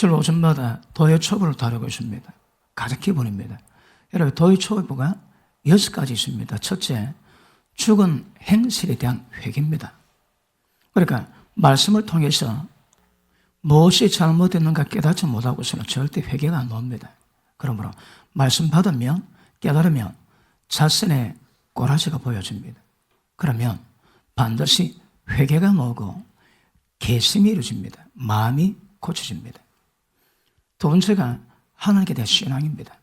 주일 오전마다 도의초보를 다루고 있습니다. 가장 기본입니다. 여러분, 도의초보가 6가지 있습니다. 첫째, 죽은 행실에 대한 회개입니다. 그러니까 말씀을 통해서 무엇이 잘못됐는가 깨닫지 못하고서는 절대 회개가 안 나옵니다. 그러므로 말씀 받으면 깨달으면 자신의 꼬라지가 보여집니다. 그러면 반드시 회개가 나오고 개심이 이루어집니다. 마음이 고쳐집니다. 두 번째가 하나님께 대한 신앙입니다.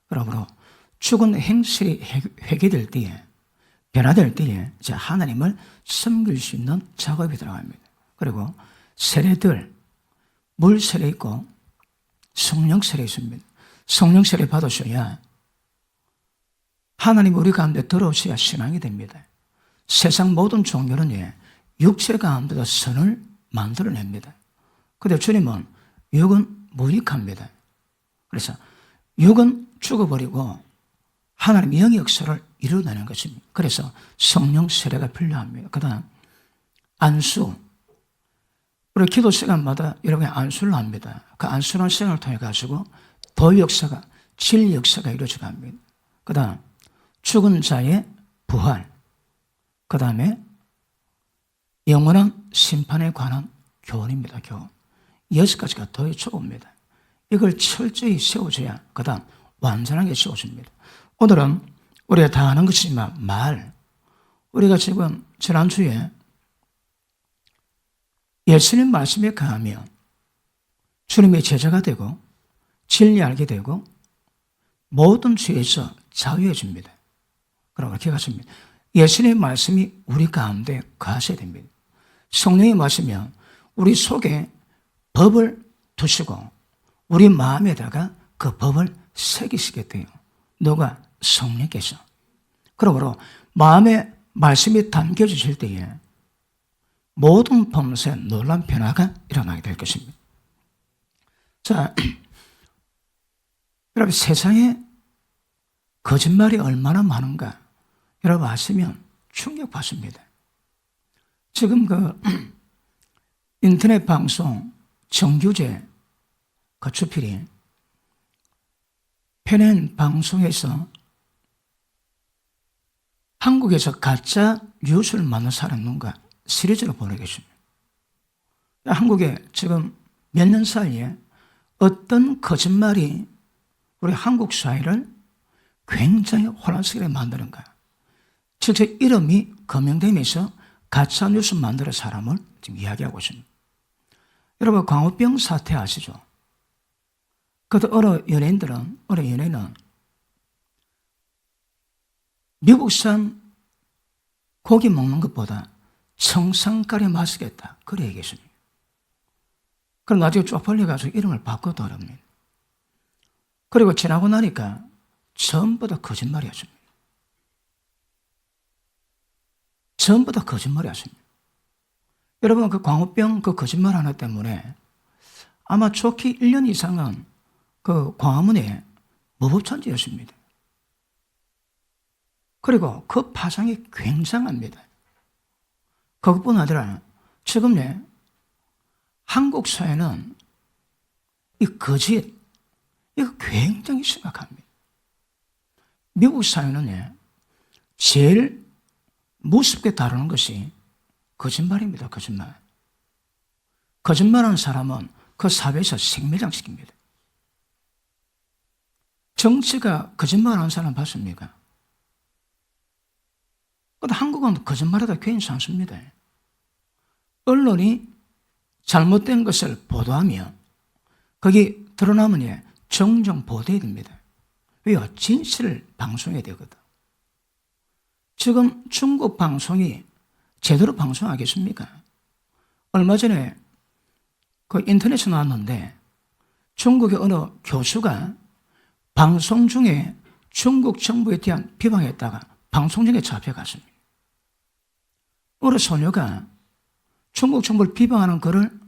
그러므로 죽은 행실이 회개될 때에, 변화될 때에 이제 하나님을 섬길 수 있는 작업이 들어갑니다. 그리고 세례들, 물 세례 있고 성령 세례 있습니다. 성령 세례 받으셔야 하나님 우리 가운데 들어오셔야 신앙이 됩니다. 세상 모든 종교는 육체 가운데도 선을 만들어냅니다. 그런데 주님은 육은 무익합니다. 그래서 육은 죽어버리고 하나님의 영의 역사를 이루어내는 것입니다. 그래서 성령 세례가 필요합니다. 그 다음 안수. 우리 기도 시간마다 여러분이 안수를 합니다. 그 안수라는 시간을 통해 가지고 도의 역사가, 진리 역사가 이루어져 갑니다. 그 다음 죽은 자의 부활. 그 다음에 영원한 심판에 관한 교훈입니다. 교훈. 6가지가 도의 초보입니다. 이걸 철저히 세워줘야 그 다음 완전하게 세워집니다. 오늘은 우리가 다 아는 것이지만 우리가 지금 지난주에 예수님 말씀에 가하면 주님의 제자가 되고 진리 알게 되고 모든 죄에서 자유해집니다. 그러므로 기억하십니다. 예수님의 말씀이 우리 가운데 거하셔야 됩니다. 성령이 마시면 우리 속에 법을 두시고 우리 마음에다가 그 법을 새기시게 돼요. 누가? 성령께서. 그러므로 마음에 말씀이 담겨주실 때에 모든 범죄에 놀라운 변화가 일어나게 될 것입니다. 자, 여러분 세상에 거짓말이 얼마나 많은가 여러분 아시면 충격받습니다. 지금 인터넷 방송 정규제 주필이 편엔 방송에서 한국에서 가짜 뉴스를 만든 사람 누군가 시리즈로 보내겠습니다. 한국에 지금 몇 년 사이에 어떤 거짓말이 우리 한국 사회를 굉장히 혼란스럽게 만드는가. 실제 이름이 거명되면서 가짜 뉴스 만드는 사람을 지금 이야기하고 있습니다. 여러분 광우병 사태 아시죠? 그것도 어느 연예인은 미국산 고기 먹는 것보다 청산가리 맛있겠다. 그래 얘기했습니다. 그럼 나중에 쪽팔려가지고 이름을 바꿔도 어렵니다. 그리고 지나고 나니까 전부 다 거짓말이었습니다. 전부 다 거짓말이었습니다. 여러분 그 광우병 그 거짓말 하나 때문에 아마 좋게 1년 이상은 그 광화문에 무법천지였습니다. 그리고 그 파장이 굉장합니다. 그것뿐 아니라 지금 한국 사회는 이 거짓 이거 굉장히 심각합니다. 미국 사회는 제일 무섭게 다루는 것이 거짓말입니다. 거짓말. 거짓말하는 사람은 그 사회에서 생매장시킵니다. 정치가 거짓말하는 사람 봤습니까? 근데 한국은 거짓말하다 괜찮습니다. 언론이 잘못된 것을 보도하면 거기 드러나면 정정 보도해야 됩니다. 왜요? 진실을 방송해야 되거든. 지금 중국 방송이 제대로 방송하겠습니까? 얼마 전에 그 인터넷에 나왔는데 중국의 어느 교수가 방송 중에 중국 정부에 대한 비방했다가 방송 중에 잡혀갔습니다. 어느 소녀가 중국 정부를 비방하는 글을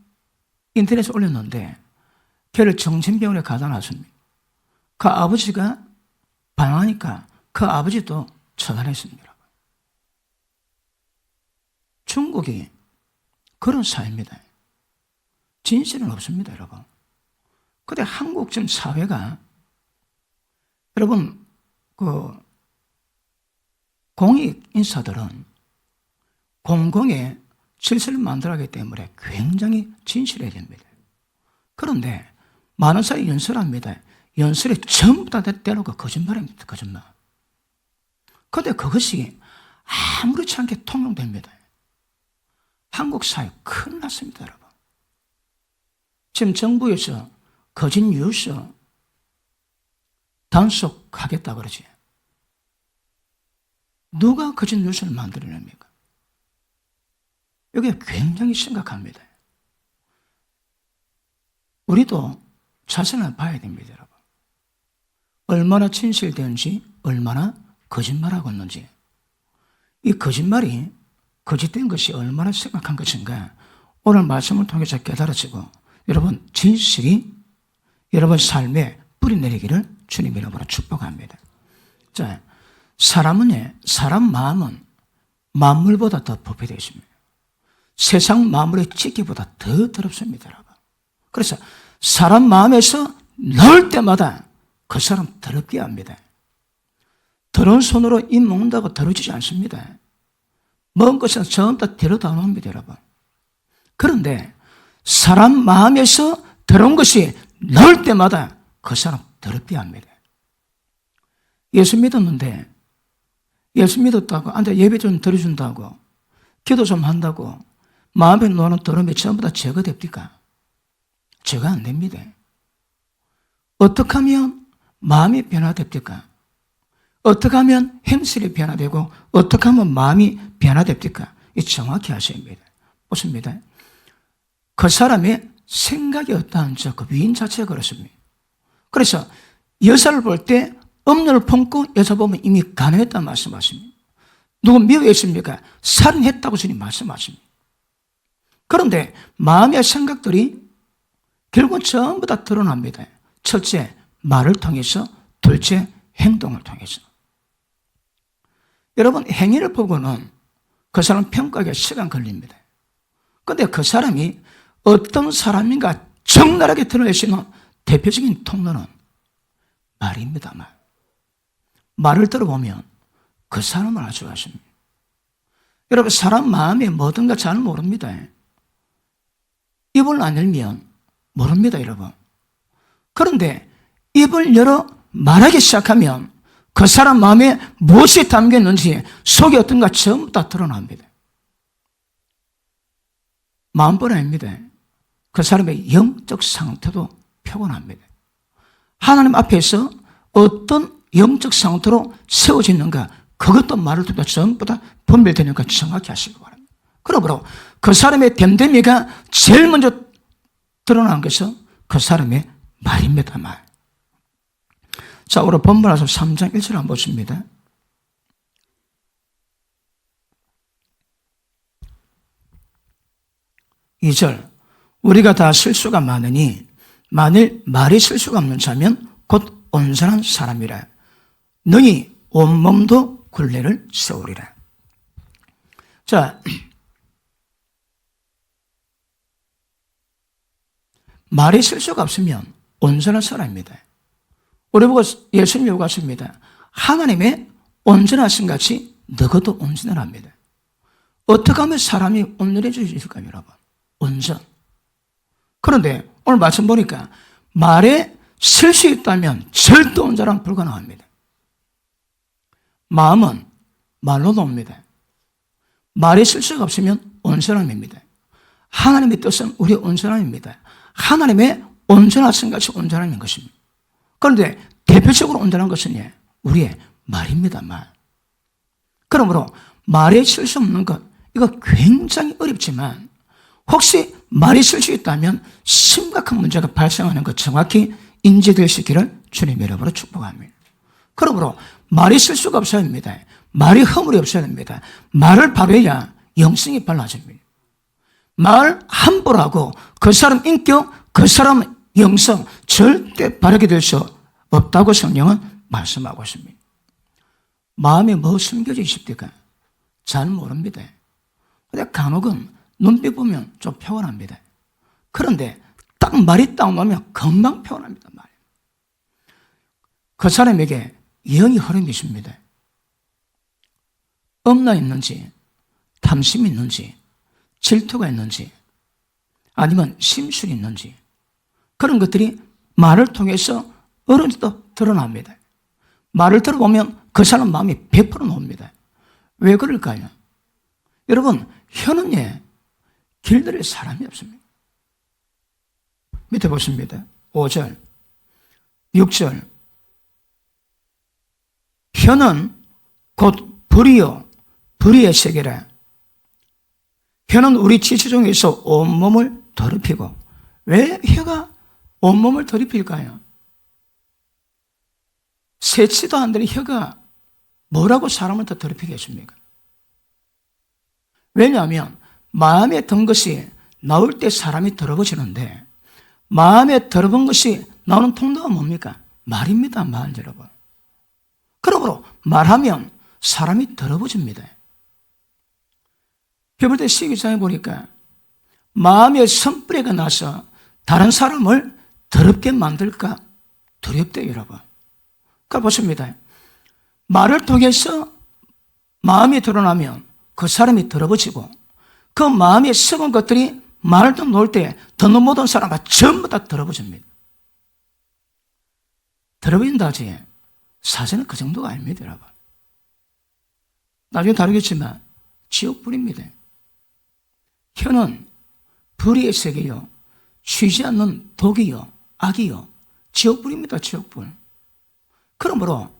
인터넷에 올렸는데 걔를 정신병원에 가다 놨습니다. 그 아버지가 반항하니까 그 아버지도 처단했습니다. 중국이 그런 사회입니다. 진실은 없습니다, 여러분. 근데 한국 지금 사회가 여러분 공익 인사들은 공공의 질서를 만들어가기 때문에 굉장히 진실해야 됩니다. 그런데 많은 사람이 연설합니다. 연설이 전부 다 때로가 거짓말입니다. 거짓말. 그런데 그것이 아무렇지 않게 통용됩니다. 한국 사회 큰일 났습니다, 여러분. 지금 정부에서 거짓 뉴스 단속하겠다 그러지. 누가 거짓 뉴스를 만들어냅니까? 이게 굉장히 심각합니다. 우리도 자신을 봐야 됩니다, 여러분. 얼마나 진실되는지, 얼마나 거짓말하고 있는지. 이 거짓말이 거짓된 것이 얼마나 심각한 것인가 오늘 말씀을 통해서 깨달아지고 여러분 진실이 여러분 삶에 뿌리 내리기를 주님 이름으로 축복합니다. 자, 사람 마음은 만물보다 더 부패되어 있습니다. 세상 만물의 찢기보다 더 더럽습니다, 여러분. 그래서 사람 마음에서 넣을 때마다 그 사람 더럽게 합니다. 더러운 손으로 입 먹는다고 더러워지지 않습니다. 먹은 것은 전부 다 데려 다 놓습니다, 여러분. 그런데 사람 마음에서 더러운 것이 넣을 때마다 그 사람 더럽게 합니다. 예수 믿었는데 예수 믿었다고 앉아 예배 좀 드려준다고 기도 좀 한다고 마음에 놓는 더러움이 전부 다 제거됩니까? 제거 안 됩니다. 어떻게 하면 마음이 변화됩니까? 어떻게 하면 행실이 변화되고 어떻게 하면 마음이 변화됩니까? 정확히 하셔야 합니다. 보십니다. 그 사람의 생각이 어떠한지 그 위인 자체가 그렇습니다. 그래서 여자를 볼 때 음료를 품고 여자 보면 이미 간음했다는 말씀하십니다. 누구 미워했습니까? 살인했다고 주님 말씀하십니다. 그런데 마음의 생각들이 결국은 전부 다 드러납니다. 첫째, 말을 통해서, 둘째, 행동을 통해서. 여러분, 행위를 보고는 그 사람 평가하기가 시간 걸립니다. 그런데 그 사람이 어떤 사람인가 적나라하게 드러낼 수 있는 대표적인 통로는 말입니다, 말. 말을 들어보면 그 사람을 아주 아십니다. 여러분, 사람 마음이 뭐든가 잘 모릅니다. 입을 안 열면 모릅니다, 여러분. 그런데 입을 열어 말하기 시작하면 그 사람 마음에 무엇이 담겼는지 속이 어떤가 전부 다 드러납니다. 마음뿐 아닙니다. 그 사람의 영적 상태도 표현합니다. 하나님 앞에서 어떤 영적 상태로 세워지는가 그것도 말을 통해 전부 다 분별되는 걸 정확히 하시기 바랍니다. 그러므로 그 사람의 됨됨이가 제일 먼저 드러난 것은 그 사람의 말입니다, 말. 자, 오늘 본문에서 3장 1절 한번 보십니다. (2절) 우리가 다 실수가 많으니 만일 말이 실수가 없는 자면 곧 온전한 사람이라. 너희 온몸도 굴레를 세우리라. 자, 말이 실수가 없으면 온전한 사람입니다. 우리 보고 예수님이 요구하십니다. 하나님의 온전하신 같이 너희도 온전하랍니다. 어떻게 하면 사람이 온전해질 수 있을까요, 여러분? 온전. 그런데 오늘 말씀 보니까 말에 실수 있다면 절대 온전함 불가능합니다. 마음은 말로도 옵니다. 말에 실수가 없으면 온전함입니다. 하나님의 뜻은 우리의 온전함입니다. 하나님의 온전하신 것이 온전함인 것입니다. 그런데 대표적으로 온전한 것은 우리의 말입니다, 말. 그러므로 말에 실수 없는 것, 이거 굉장히 어렵지만 혹시 말이 실수 있다면 심각한 문제가 발생하는 것 정확히 인지될 수 있기를 주님 이름으로 축복합니다. 그러므로 말이 실수가 없어야 합니다. 말이 허물이 없어야 됩니다. 말을 바로 해야 영성이 발라집니다. 말 함부로 하고 그 사람 인격, 그 사람 영성 절대 바르게 될 수 없다고 성령은 말씀하고 있습니다. 마음에 뭐 숨겨져 있습니까? 잘 모릅니다. 근데 간혹은 눈빛 보면 좀 표현합니다. 그런데 딱 딱 말이 딱 나오면 금방 표현합니다. 그 사람에게 영이 흐름이 있습니다. 엄나 있는지, 탐심이 있는지, 질투가 있는지, 아니면 심술이 있는지, 그런 것들이 말을 통해서 어른도 드러납니다. 말을 들어보면 그 사람 마음이 100% 나옵니다. 왜 그럴까요? 여러분, 혀는 길들일 사람이 없습니다. 밑에 보십니다. 5절, 6절. 혀는 곧 불이요, 불의의 세계라. 혀는 우리 지체 중에서 온몸을 더럽히고. 왜 혀가 온몸을 더럽힐까요? 세치도 안 되는 혀가 뭐라고 사람을 더 더럽히겠습니까? 왜냐하면 마음에 든 것이 나올 때 사람이 더러워지는데, 마음에 더러운 것이 나오는 통로가 뭡니까? 말입니다. 말, 여러분. 그러므로 말하면 사람이 더러워집니다. 히브리서 12장에 보니까 마음에 선뿌리가 나서 다른 사람을 더럽게 만들까 두렵대요, 여러분. 그러니까 보십니다. 말을 통해서 마음이 드러나면 그 사람이 더러워지고, 그 마음에 썩은 것들이 말을 좀 놓을 때 듣는 모든 사람과 전부 다 더러워집니다. 더러워진다 하지 사실은 그 정도가 아닙니다, 여러분. 나중에 다루겠지만 지옥불입니다. 혀는 불의의 세계요, 쉬지 않는 독이요, 악이요, 지옥불입니다. 지옥불. 그러므로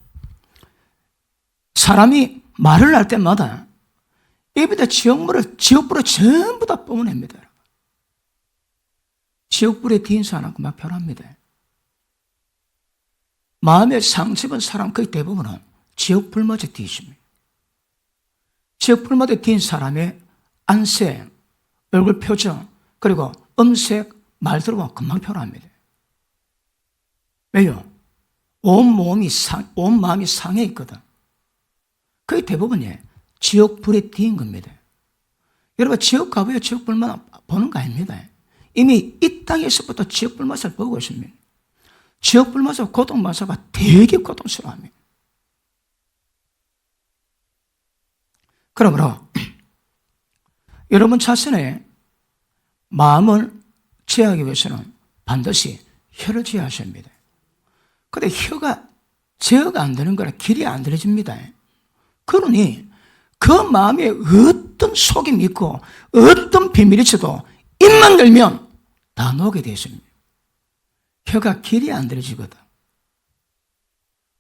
사람이 말을 할 때마다 입에다 지옥불을 전부 다 뿜어냅니다. 지옥불에 뒤인사 안 하고 막 표현합니다. 마음의 상처 입은 사람 거의 대부분은 지옥불마저 뒤집니다. 지옥불마저 뒤인 사람의 안색, 얼굴 표정, 그리고 음색, 말 들어보면 금방 표현합니다. 왜요? 온 마음이 상해 있거든. 거의 대부분이 지옥불에 뒤인 겁니다. 여러분, 지옥 가봐요. 지옥불만 보는 거 아닙니다. 이미 이 땅에서부터 지옥불 맛을 보고 있습니다. 지옥불 맛을 고통 맛아봐 되게 고통스러워합니다. 그러므로 여러분 자신의 마음을 제어하기 위해서는 반드시 혀를 제어하셔야 합니다. 그런데 혀가 제어가 안 되는 거라 길이 안 들어집니다. 그러니 그 마음에 어떤 속임이 있고 어떤 비밀이 있어도 입만 열면 다 녹게 되어 있습니다. 혀가 길이 안 들어지거든.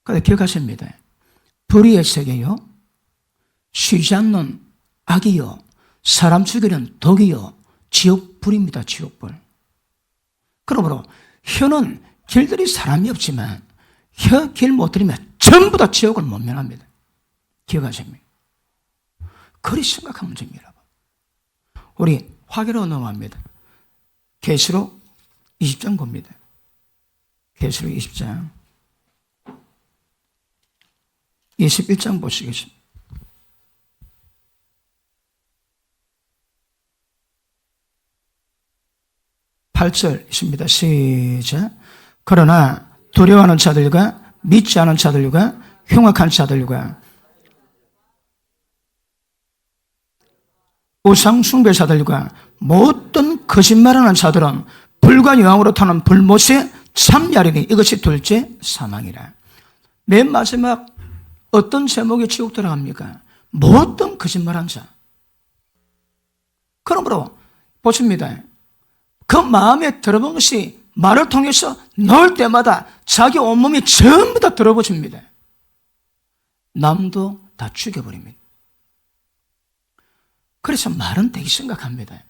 그런데 기억하십니다. 불의의 세계요, 쉬지 않는 악이요, 사람 죽이는 독이요, 지옥불입니다. 지옥불. 그러므로 혀는 길들이 사람이 없지만 혀 길 못 들이면 전부 다 지옥을 못 면합니다. 기억하십니까? 그리 심각한 문제입니다. 우리 화기로 넘어갑니다. 계시록 20장 봅니다. 계시록 20장 21장 보시겠습니다. 8절 있습니다. 시작. 그러나 두려워하는 자들과 믿지 않은 자들과 흉악한 자들과 우상숭배자들과 모든 거짓말하는 자들은 불과 유황으로 타는 불못에 참야리니 이것이 둘째 사망이라. 맨 마지막 어떤 제목이 지옥 들어갑니까? 모든 거짓말한 자. 그러므로 보십니다. 그 마음에 들어본 것이 말을 통해서 넣을 때마다 자기 온몸이 전부 다 들어버집니다. 남도 다 죽여버립니다. 그래서 말은 되게 심각합니다.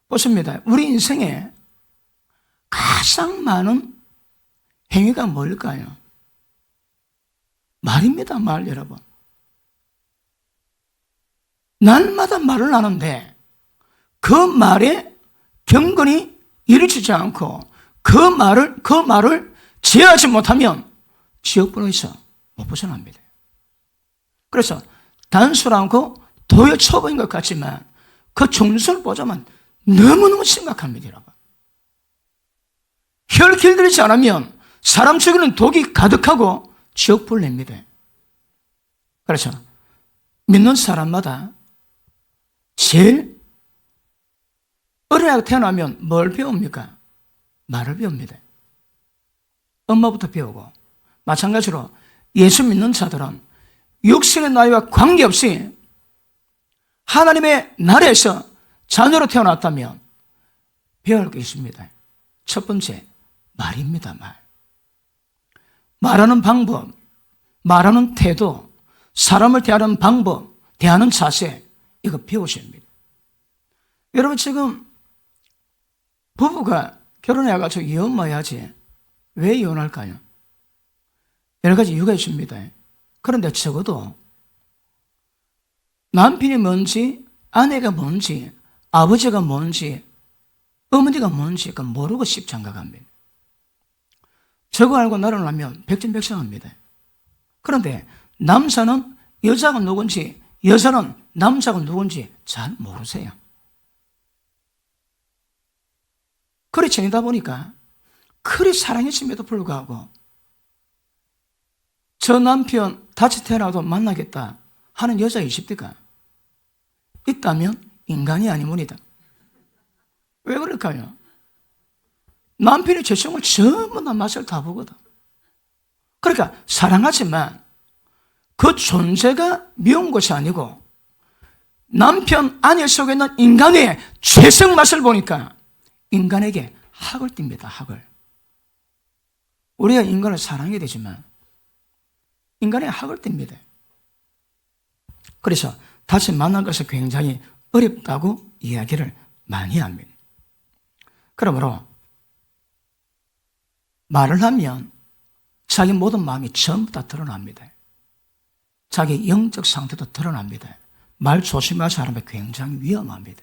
보십니다. 우리 인생에 가장 많은 행위가 뭘까요? 말입니다. 말, 여러분. 날마다 말을 하는데 그 말에 경건이 이루어지지 않고 그 말을 제어하지 못하면 지옥불에서 못 벗어납니다. 그래서 단순하고 도요처벌인 것 같지만 그 종류를 보자면 너무너무 심각합니다, 여러분. 혀를 길들이지 않으면 사람 죽이는 독이 가득하고 지옥불을 냅니다. 그렇죠. 믿는 사람마다 제일 어린아이가 태어나면 뭘 배웁니까? 말을 배웁니다. 엄마부터 배우고, 마찬가지로 예수 믿는 자들은 육신의 나이와 관계없이 하나님의 나라에서 자녀로 태어났다면 배워야 할 게 있습니다. 첫 번째, 말입니다. 말하는 방법, 말하는 태도, 사람을 대하는 방법, 대하는 자세, 이거 배우셔야 합니다. 여러분, 지금 부부가 결혼해가지고 이혼만 해야지 왜 이혼할까요? 여러 가지 이유가 있습니다. 그런데 적어도 남편이 뭔지, 아내가 뭔지, 아버지가 뭔지, 어머니가 뭔지 그건 모르고 십장가 갑니다. 저거 알고 나를 하면 백전백승합니다. 그런데 남자는 여자가 누군지, 여자는 남자가 누군지 잘 모르세요. 그리 지내다 보니까 그리 사랑했음에도 불구하고 저 남편 다시 태어나도 만나겠다 하는 여자 20대가 있다면 인간이 아니문이다. 왜 그럴까요? 남편이 죄성을 전부 다 맛을 다 보거든. 그러니까 사랑하지만 그 존재가 미운 것이 아니고 남편 아내 속에 있는 인간의 죄성 맛을 보니까 인간에게 학을 띱니다. 학을. 우리가 인간을 사랑해야 되지만 인간의 학을 띱니다. 그래서 다시 만난 것이 굉장히 어렵다고 이야기를 많이 합니다. 그러므로 말을 하면 자기 모든 마음이 전부 다 드러납니다. 자기 영적 상태도 드러납니다. 말 조심하지 않으면 굉장히 위험합니다.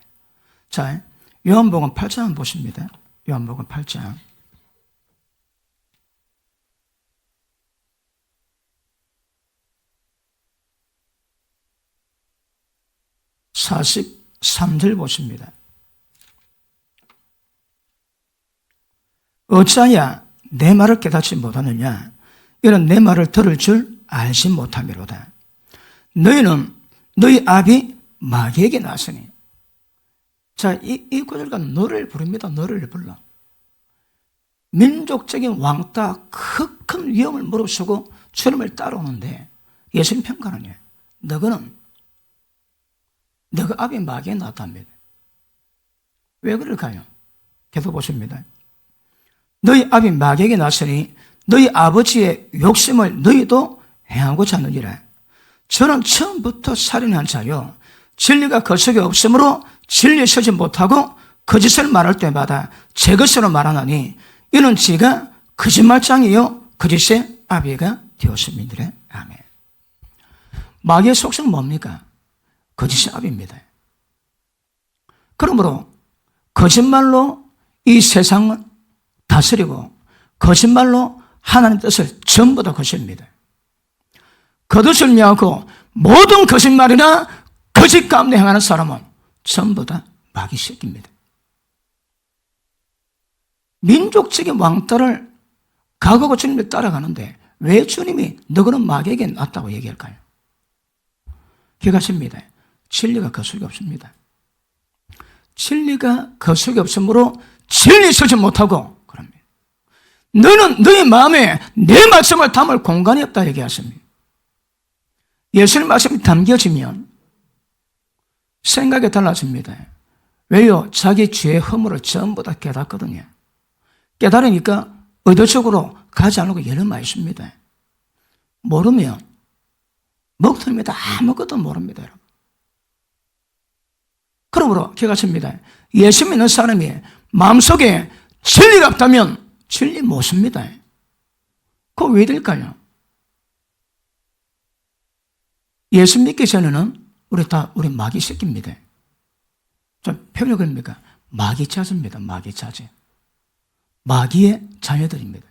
자, 요한복음 8장 한번 보십니다. 요한복음 8장. 43절 보십니다. 어찌하여 내 말을 깨닫지 못하느냐? 이는 내 말을 들을 줄 알지 못함이로다. 너희는 너희 아비 마귀에게 났으니. 자, 이 구절과 노래를 부릅니다. 노래를 불러. 민족적인 왕따 큰 위험을 무릅쓰고 주님을 따라오는데 예수님 평가하느냐? 너희는 너희 아비 마귀에 났답니다. 왜 그럴까요? 계속 보십니다. 너희 아비 마귀에게 났으니 너희 아버지의 욕심을 너희도 행하고자 하느니라. 저는 처음부터 살인한 자요 진리가 그 속에 없으므로 진리에 서지 못하고 거짓을 말할 때마다 제 것으로 말하나니 이는 지가 거짓말장이요 거짓의 아비가 되었음이니라. 아멘. 마귀의 속성은 뭡니까? 거짓의 아비입니다. 그러므로 거짓말로 이 세상을 다스리고 거짓말로 하나님 뜻을 전부 다 거짓입니다. 거짓을 명하고 모든 거짓말이나 거짓 가운데 행하는 사람은 전부 다 마귀 새끼입니다. 민족적인 왕따를 각오하고 주님을 따라가는데 왜 주님이 너희는 마귀에게 났다고 얘기할까요? 기억하십니다. 진리가 그 속에 없습니다. 진리가 그 속에 없으므로 진리 서지 못하고 그럽니다. 너는 너희 마음에 내 말씀을 담을 공간이 없다 얘기하십니다. 예수님 말씀이 담겨지면 생각이 달라집니다. 왜요? 자기 죄의 허물을 전부 다 깨닫거든요. 깨달으니까 의도적으로 가지 않고 열어만 있습니다. 모르면 먹통입니다. 아무것도 모릅니다. 여러분. 그러므로 기억하십니다. 예수 믿는 사람이 마음속에 진리가 없다면 진리 못 씁니다. 그거 왜 될까요? 예수 믿기 전에는 우리 마귀 새끼입니다. 좀 표현이 그럽니까? 마귀 자녀입니다. 마귀 자녀. 마귀의 자녀들입니다.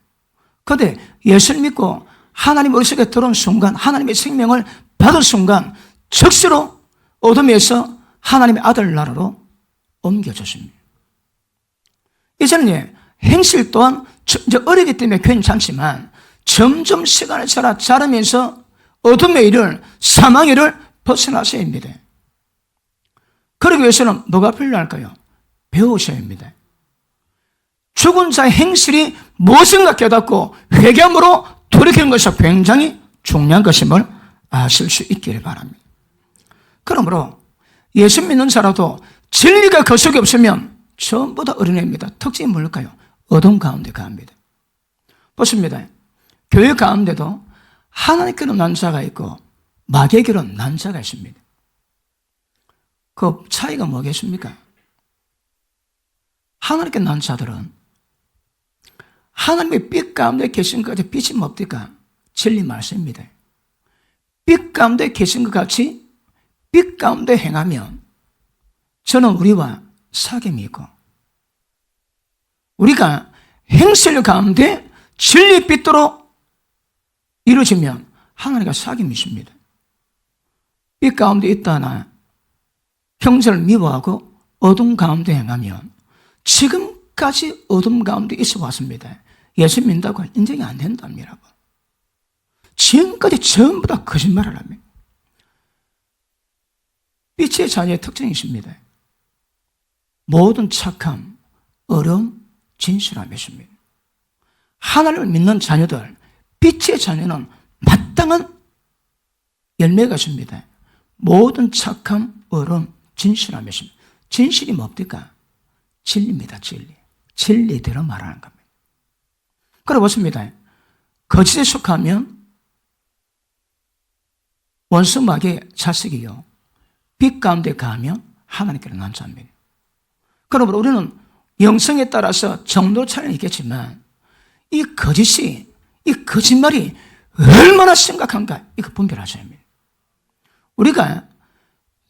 그런데 예수를 믿고 하나님 우리 속에 들어온 순간, 하나님의 생명을 받은 순간 즉시로 어둠에서 하나님의 아들 나라로 옮겨졌습니다. 이제는 행실 또한 이제 어리기 때문에 괜찮지만 점점 시간을 자라면서 어둠의 일을, 사망의 일을 벗어나셔야 합니다. 그러기 위해서는 뭐가 필요할까요? 배우셔야 합니다. 죽은 자의 행실이 무엇인가 깨닫고 회개함으로 돌이키는 것이 굉장히 중요한 것임을 아실 수 있기를 바랍니다. 그러므로 예수 믿는 자라도 진리가 그 속에 없으면 전부 다 어린애입니다. 특징이 뭘까요? 어둠 가운데 갑니다. 보십니다. 교회 가운데도 하나님께로 난 자가 있고 마귀에게로 난 자가 있습니다. 그 차이가 뭐겠습니까? 하나님께 난 자들은 하나님의 빛 가운데 계신 것 같이 빛이 뭡니까? 진리 말씀입니다. 빛 가운데 계신 것 같이 빛 가운데 행하면 저는 우리와 사귐이 있고 우리가 행실 가운데 진리 빛으로 이루어지면 하나님과 사귐이 있습니다. 빛 가운데 있다나 형제를 미워하고 어둠 가운데 행하면 지금까지 어둠 가운데 있어 왔습니다. 예수 믿는다고 인정이 안 된답니다. 지금까지 전부 다 거짓말을 합니다. 빛의 자녀의 특징이 있습니다. 모든 착함, 어려움, 진실함이 있습니다. 하나님을 믿는 자녀들, 빛의 자녀는 마땅한 열매가 있습니다. 모든 착함, 어려움, 진실함이 있습니다. 진실이 뭡니까? 진리입니다. 진리. 진리대로 말하는 겁니다. 그래 보십니다. 거짓에 속하면 원수 마귀의 자식이요. 빛 가운데 가면 하나님께로 난 자입니다. 그러므로 우리는 영성에 따라서 정도 차이는 있겠지만 이 거짓이, 이 거짓말이 얼마나 심각한가 이거 분별하셔야 합니다. 우리가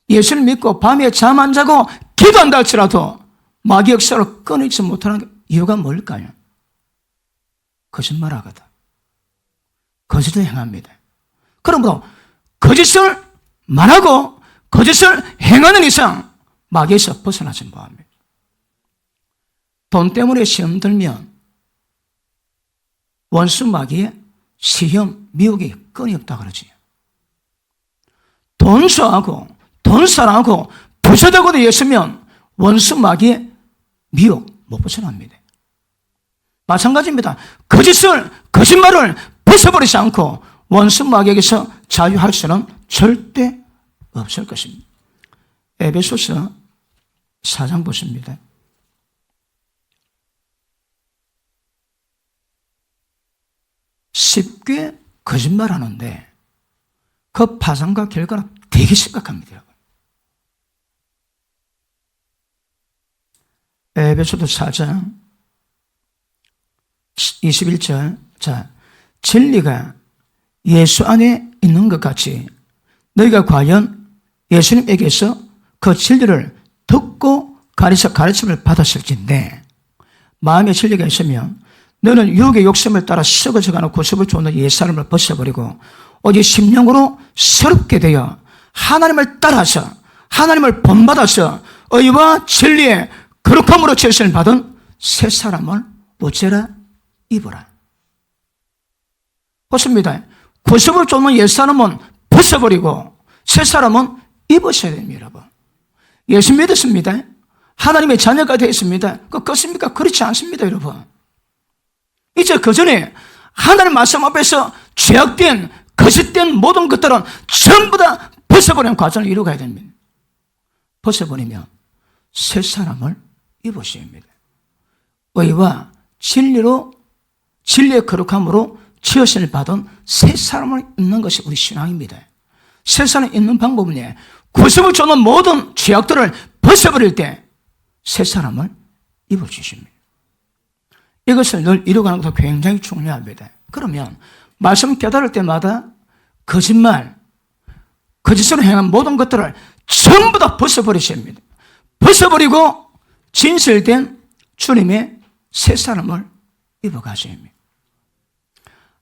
예수를 믿고 밤에 잠 안 자고 기도한다 할지라도 마귀 역사로 끊이지 못하는 이유가 뭘까요? 거짓말하거든. 거짓을 행합니다. 그러므로 거짓을 말하고 거짓을 행하는 이상 마귀에서 벗어나지 못합니다. 돈 때문에 시험 들면 원수 마귀의 시험, 미혹이 끈이 없다 그러지. 돈 좋아하고 돈 사랑하고 부자되고도 있으면 원수 마귀의 미혹 못 벗어납니다. 마찬가지입니다. 거짓말을 벗어버리지 않고 원수 마귀에게서 자유할 수는 절대 없을 것입니다. 에베소서 4장 보십니다. 쉽게 거짓말하는데 그 파장과 결과는 되게 심각합니다. 에베소서 4장 21절. 자, 진리가 예수 안에 있는 것 같이 너희가 과연 예수님에게서 그 진리를 듣고 가르침을 받았을진데 마음에 진리가 있으면 너는 유혹의 욕심을 따라 썩어져가는 고습을 쫓는 옛사람을 벗어버리고 오직 심령으로 새롭게 되어 하나님을 따라서 하나님을 본받아서 의와 진리의 거룩함으로 제선을 받은 새 사람을 어째라 입어라. 보십니다. 고습을 쫓는 옛사람은 벗어버리고 새 사람은 입으셔야 됩니다. 여러분. 예수 믿었습니다. 하나님의 자녀가 되었습니다. 그렇습니까? 그렇지 않습니다. 여러분. 이제 그 전에 하나님 말씀 앞에서 죄악된 거짓된 모든 것들은 전부 다 벗어버리는 과정을 이루어가야 됩니다. 벗어버리면 새 사람을 입으셔야 합니다. 의와 진리로 진리의 거룩함으로 지으심을 받은 새 사람을 입는 것이 우리 신앙입니다. 새 사람을 입는 방법은 구습을 쫓는 모든 죄악들을 벗어버릴 때 새 사람을 입어주십니다. 이것을 늘 이루어가는 것도 굉장히 중요합니다. 그러면 말씀 깨달을 때마다 거짓말, 거짓으로 행한 모든 것들을 전부 다 벗어버리셔야 합니다. 벗어버리고 진실된 주님의 새 사람을 입어가셔야 합니다.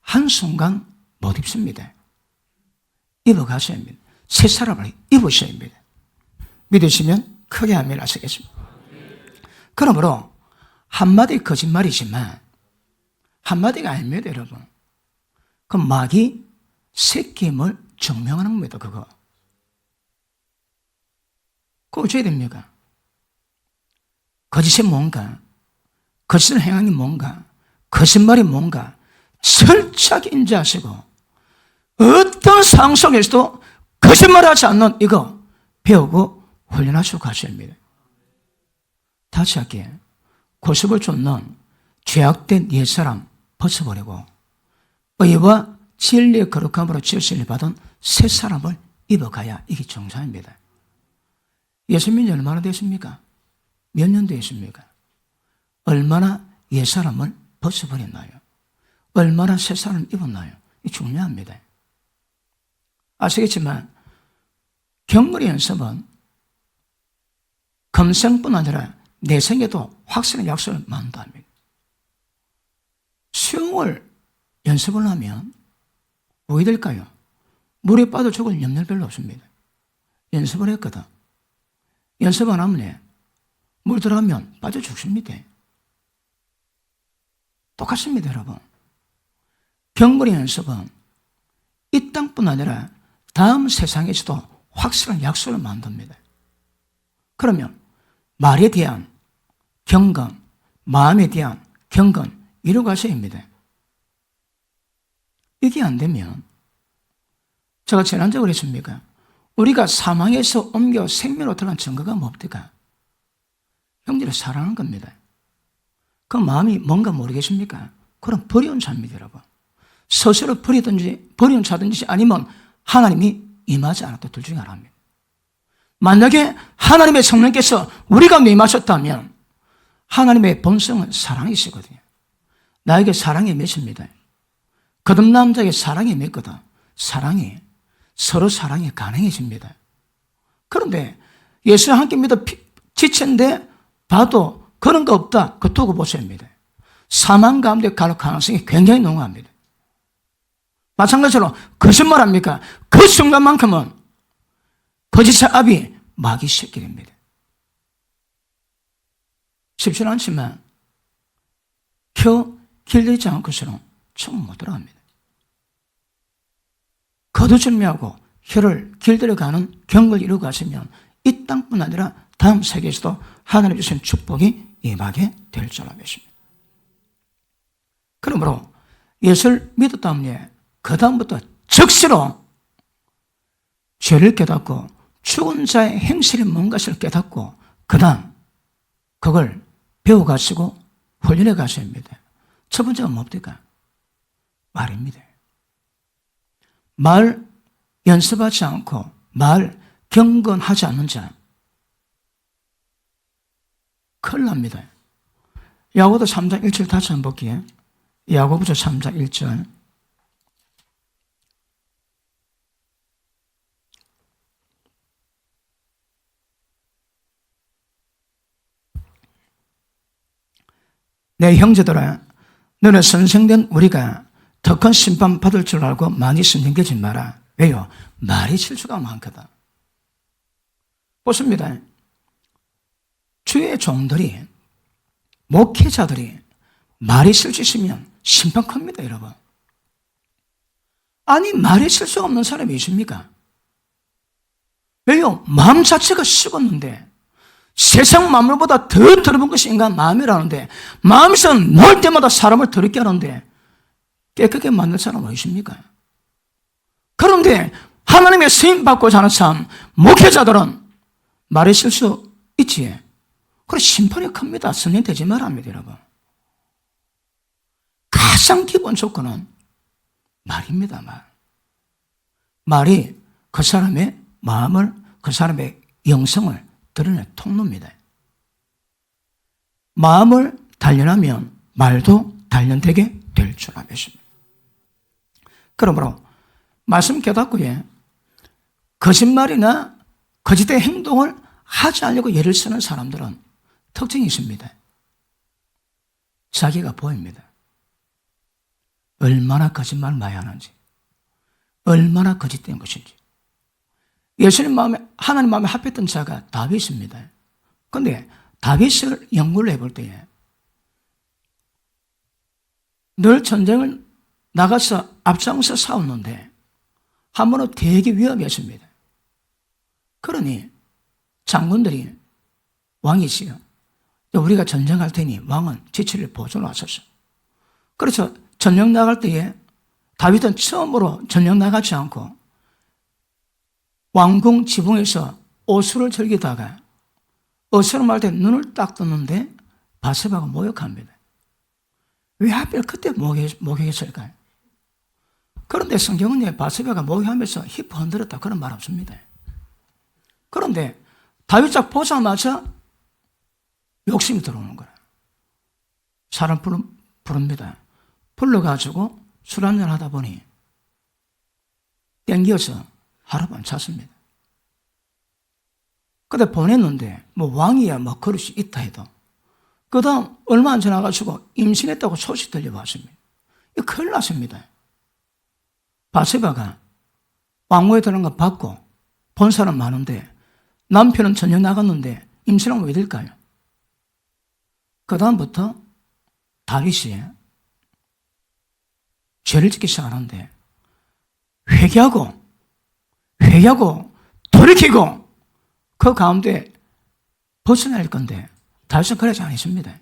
한순간 못 입습니다. 입어가셔야 합니다. 새 사람을 입으셔야 합니다. 믿으시면 크게 아멘 하시겠습니다. 그러므로 한마디 거짓말이지만 한마디가 아닙니다, 여러분. 그 마귀 새끼임을 증명하는 겁니다, 그거. 그거 어찌해야 됩니까? 거짓이 뭔가, 거짓을 행하는 게 뭔가, 거짓말이 뭔가 철저하게 인지하시고 어떤 상황 속에서도 거짓말하지 않는 이거 배우고 훈련하시고 가셔야 합니다. 다시 할게요. 고습을 쫓는 죄악된 옛사람 벗어버리고 의와 진리의 거룩함으로 지으심을 받은 새 사람을 입어가야 이게 정상입니다. 예수 믿은 지 얼마나 됐습니까? 몇 년 됐습니까? 얼마나 옛사람을 벗어버렸나요? 얼마나 새 사람을 입었나요? 이게 중요합니다. 아시겠지만 경건의 연습은 금생뿐 아니라 내생에도 확실한 약속을 만든답니다. 수영을 연습을 하면 뭐가 될까요? 물에 빠져 죽을 염려는 별로 없습니다. 연습을 했거든. 연습 안 하면 물 들어가면 빠져 죽습니다. 똑같습니다, 여러분. 경건의 연습은 이 땅뿐 아니라 다음 세상에서도 확실한 약속을 만듭니다. 그러면 말에 대한 경건, 마음에 대한 경건 이루어가셔야 합니다. 이게 안 되면 제가 지난주에 그랬습니까? 우리가 사망에서 옮겨 생명으로 들어간 증거가 뭡니까? 형제를 사랑하는 겁니다. 그 마음이 뭔가 모르겠습니까? 그럼 버려온 자입니다, 여러분. 스스로 버려온 자든지 아니면 하나님이 임하지 않았다 둘 중에 하나입니다. 만약에 하나님의 성령께서 우리가 임하셨다면 하나님의 본성은 사랑이시거든요. 나에게 사랑이 맺습니다. 거듭 남자에게 사랑이 맺거든. 사랑이 서로 사랑이 가능해집니다. 그런데 예수와 함께 믿어 지체인데 봐도 그런 거 없다. 그 두고 보셔야 합니다. 사망 가운데 갈 가능성이 굉장히 농후합니다. 마찬가지로 거짓말합니까? 그 순간만큼은 거짓의 압이 마귀 새끼입니다. 쉽지 않지만 혀 길들이지 않고서는 처음 못 들어갑니다. 거두절미하고 혀를 길들여가는 경을 이루고 가시면 이 땅뿐 아니라 다음 세계에서도 하나님 주신 축복이 임하게 될 줄 믿습니다. 그러므로 예수를 믿었다면 그 다음부터 즉시로 죄를 깨닫고 죽은 자의 행실이 뭔가를 깨닫고 그 다음 그걸 배워가시고 훈련해 가셔야 합니다. 첫 번째가 뭡니까? 말입니다. 말 연습하지 않고 말 경건하지 않는 자 큰일 납니다. 야고보서 3장 1절 다시 한번 볼게요. 야고보서 3장 1절 내 형제들아 너는 선생된 우리가 더 큰 심판 받을 줄 알고 많이 선생되지 마라. 왜요? 말이 실수가 많거든. 보십니다. 주의 종들이 목회자들이 말이 실수 있으면 심판 큽니다, 여러분. 아니 말이 실수가 없는 사람이 있습니까? 왜요? 마음 자체가 썩었는데 세상 만물보다 더 더러운 것이 인간 마음이라는데 마음에서 놀 때마다 사람을 더럽게 하는데 깨끗하게 만들 사람 어디 있습니까? 그런데 하나님의 쓰임받고자 하는 삶 목회자들은 말의 실수 있지. 그래 심판이 큽니다. 선생되지 말합니다, 여러분. 가장 기본 조건은 말입니다. 말이 그 사람의 마음을 그 사람의 영성을 드러낸 통로입니다. 마음을 단련하면 말도 단련되게 될 줄 믿습니다. 그러므로 말씀 깨닫고에 거짓말이나 거짓된 행동을 하지 않으려고 예를 쓰는 사람들은 특징이 있습니다. 자기가 보입니다. 얼마나 거짓말 많이 하는지, 얼마나 거짓된 것인지. 예수님 마음에, 하나님 마음에 합했던 자가 다윗입니다. 그런데 다윗을 연구를 해볼 때에 늘 전쟁을 나가서 앞장서 싸웠는데 한 번은 되게 위험했습니다. 그러니 장군들이 왕이지요. 우리가 전쟁할 테니 왕은 지체를 보존 하소서. 그래서 전쟁 나갈 때에 다윗은 처음으로 전쟁 나가지 않고 왕궁 지붕에서 오수를 즐기다가 어스름할 때 눈을 딱 떴는데 바세바가 모욕합니다. 왜 하필 그때 목욕했을까요? 그런데 성경은 바세바가 목욕하면서 힙 흔들었다 그런 말 없습니다. 그런데 다윗 딱 보자마자 욕심이 들어오는 거예요. 사람 부릅니다. 불러가지고 술 한잔 하다 보니 땡겨서 하룻밤 잤습니다. 근데 보냈는데 왕이야 그릇이 있다 해도 그 다음 얼마 안 지나가지고 임신했다고 소식 들려왔습니다. 이거 큰일 났습니다. 바세바가 왕궁에 들어간 거 받고 본 사람 많은데 남편은 전쟁 나갔는데 임신하면 왜 될까요? 그 다음부터 다윗이 죄를 짓기 시작하는데 회개하고 돌이키고 그 가운데 벗어날 건데 다윗은 그러지 않습니다.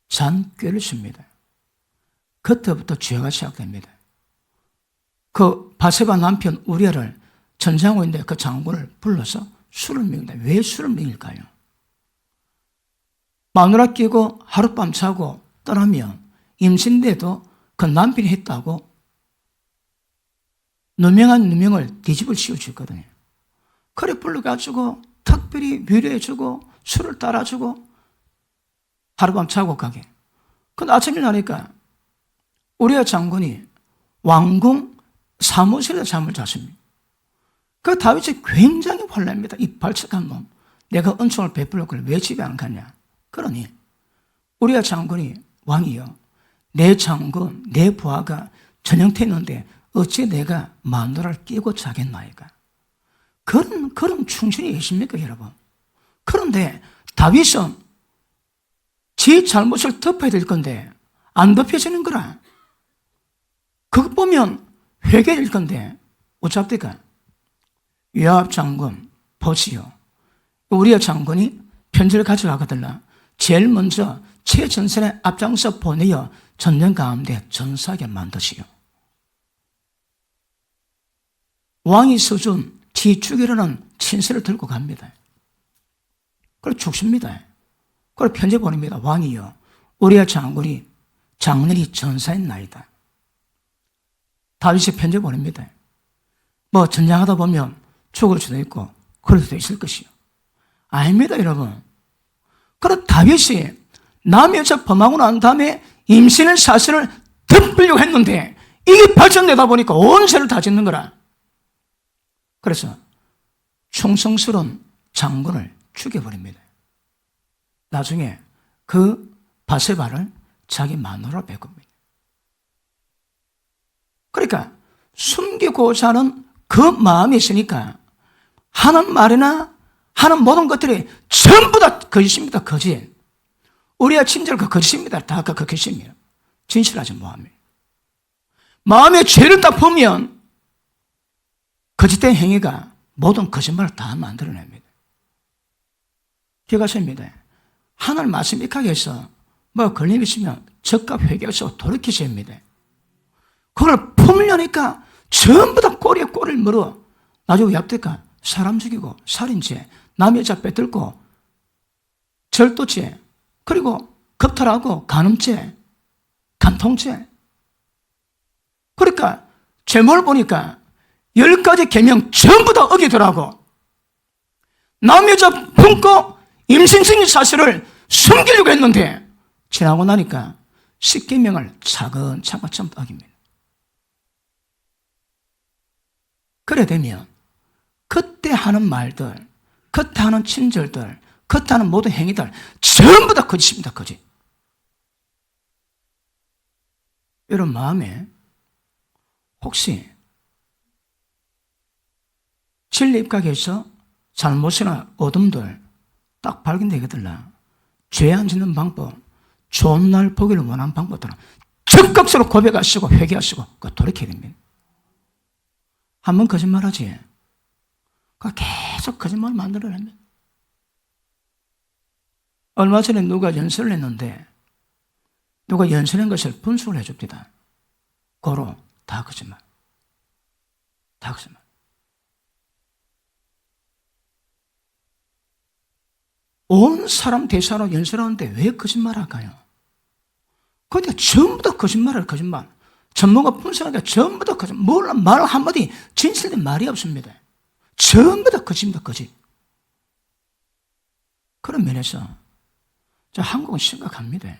잔꾀를 씁니다. 그때부터 죄가 시작됩니다. 그 바세바 남편 우리아를 전쟁하고 있는데 그 장군을 불러서 술을 먹입니다. 왜 술을 먹일까요? 마누라 끼고 하룻밤 자고 떠나면 임신돼도 그 남편이 했다고 누명한 누명을 뒤집을 씌워주거든요. 그래 불러가지고 특별히 위로해주고 술을 따라주고 하룻밤 자고 가게. 근데 아침에 나니까 우리아 장군이 왕궁 사무실에 잠을 잤습니다. 그 다윗이 굉장히 혼납니다. 이 발칙한 놈. 내가 은총을 베풀어 그걸 왜 집에 안 가냐. 그러니 우리아 장군이 왕이요. 내 장군, 내 부하가 전형태였는데 어찌 내가 마누라를 끼고 자겠나이까. 그런 충신이 계십니까, 여러분? 그런데 다윗은 지 잘못을 덮어야 될 건데 안 덮여지는 거라. 그거 보면 회개일 건데 어차피가 요압 장군 보시오. 우리아 장군이 편지를 가져가거들라 제일 먼저 최전선에 앞장서 보내어 전쟁 가운데 전사하게 만드시오. 왕이 써준 지 죽이려는 친서를 들고 갑니다. 그리고 죽습니다. 그리고 편지 보냅니다. 왕이여, 우리아 장군이 장렬히 전사했나이다. 다윗이 편지 보냅니다. 전쟁하다 보면 죽을 수도 있고 그럴 수도 있을 것이요. 아닙니다, 여러분. 그럼 다윗이 남의 여자 범하고 난 다음에 임신의 사실을 덮으려고 했는데 이게 발전되다 보니까 온 죄를 다 짓는 거라. 그래서 충성스러운 장군을 죽여버립니다. 나중에 그 바세바를 자기 마누라로 바꿉니다. 그러니까 숨기고자 하는 그 마음이 있으니까 하는 말이나 하는 모든 것들이 전부 다 거짓입니다. 거짓. 우리의 친절 그 거짓입니다. 다 그 거짓이에요. 진실하지 뭐합니까? 마음의 죄를 딱 보면 거짓된 행위가 모든 거짓말을 다 만들어냅니다. 기억하십니다. 하늘 말씀 익하게 해서 걸림 있으면 적합 회개해서 돌이키셔야 합니다. 그걸 품으려니까 전부 다 꼬리에 꼬리를 물어. 나중에 약대가 사람 죽이고 살인죄, 남의 여자 빼들고 절도죄, 그리고 겁탈하고 간음죄, 간통죄. 그러니까 죄목을 보니까 10가지 계명 전부 다 어기더라고. 남의 여자 품고 임신승인 사실을 숨기려고 했는데 지나고 나니까 10계명을 차근차근 어깁니다. 그래 되면 그때 하는 말들, 그때 하는 친절들, 그때 하는 모든 행위들 전부 다 거짓입니다. 거짓. 여러분 마음에 혹시 진리 입각해서 잘못이나 어둠들 딱 발견되거든요. 죄 안 짓는 방법, 좋은 날 보기를 원하는 방법들은 적극적으로 고백하시고 회개하시고 돌이켜야 됩니다. 한번 거짓말하지, 계속 거짓말을 만들어냅니다. 얼마 전에 누가 연설을 했는데 누가 연설한 것을 분석을 해줍니다. 고로 다 거짓말. 다 거짓말. 온 사람 대사로 연설하는데 왜 거짓말할까요? 근데 전부 다 거짓말. 전문가 분석하니까 전부 다 거짓말. 몰라, 말 한마디 진실된 말이 없습니다. 전부 다 거짓입니다, 거짓. 그런 면에서 한국은 심각합니다.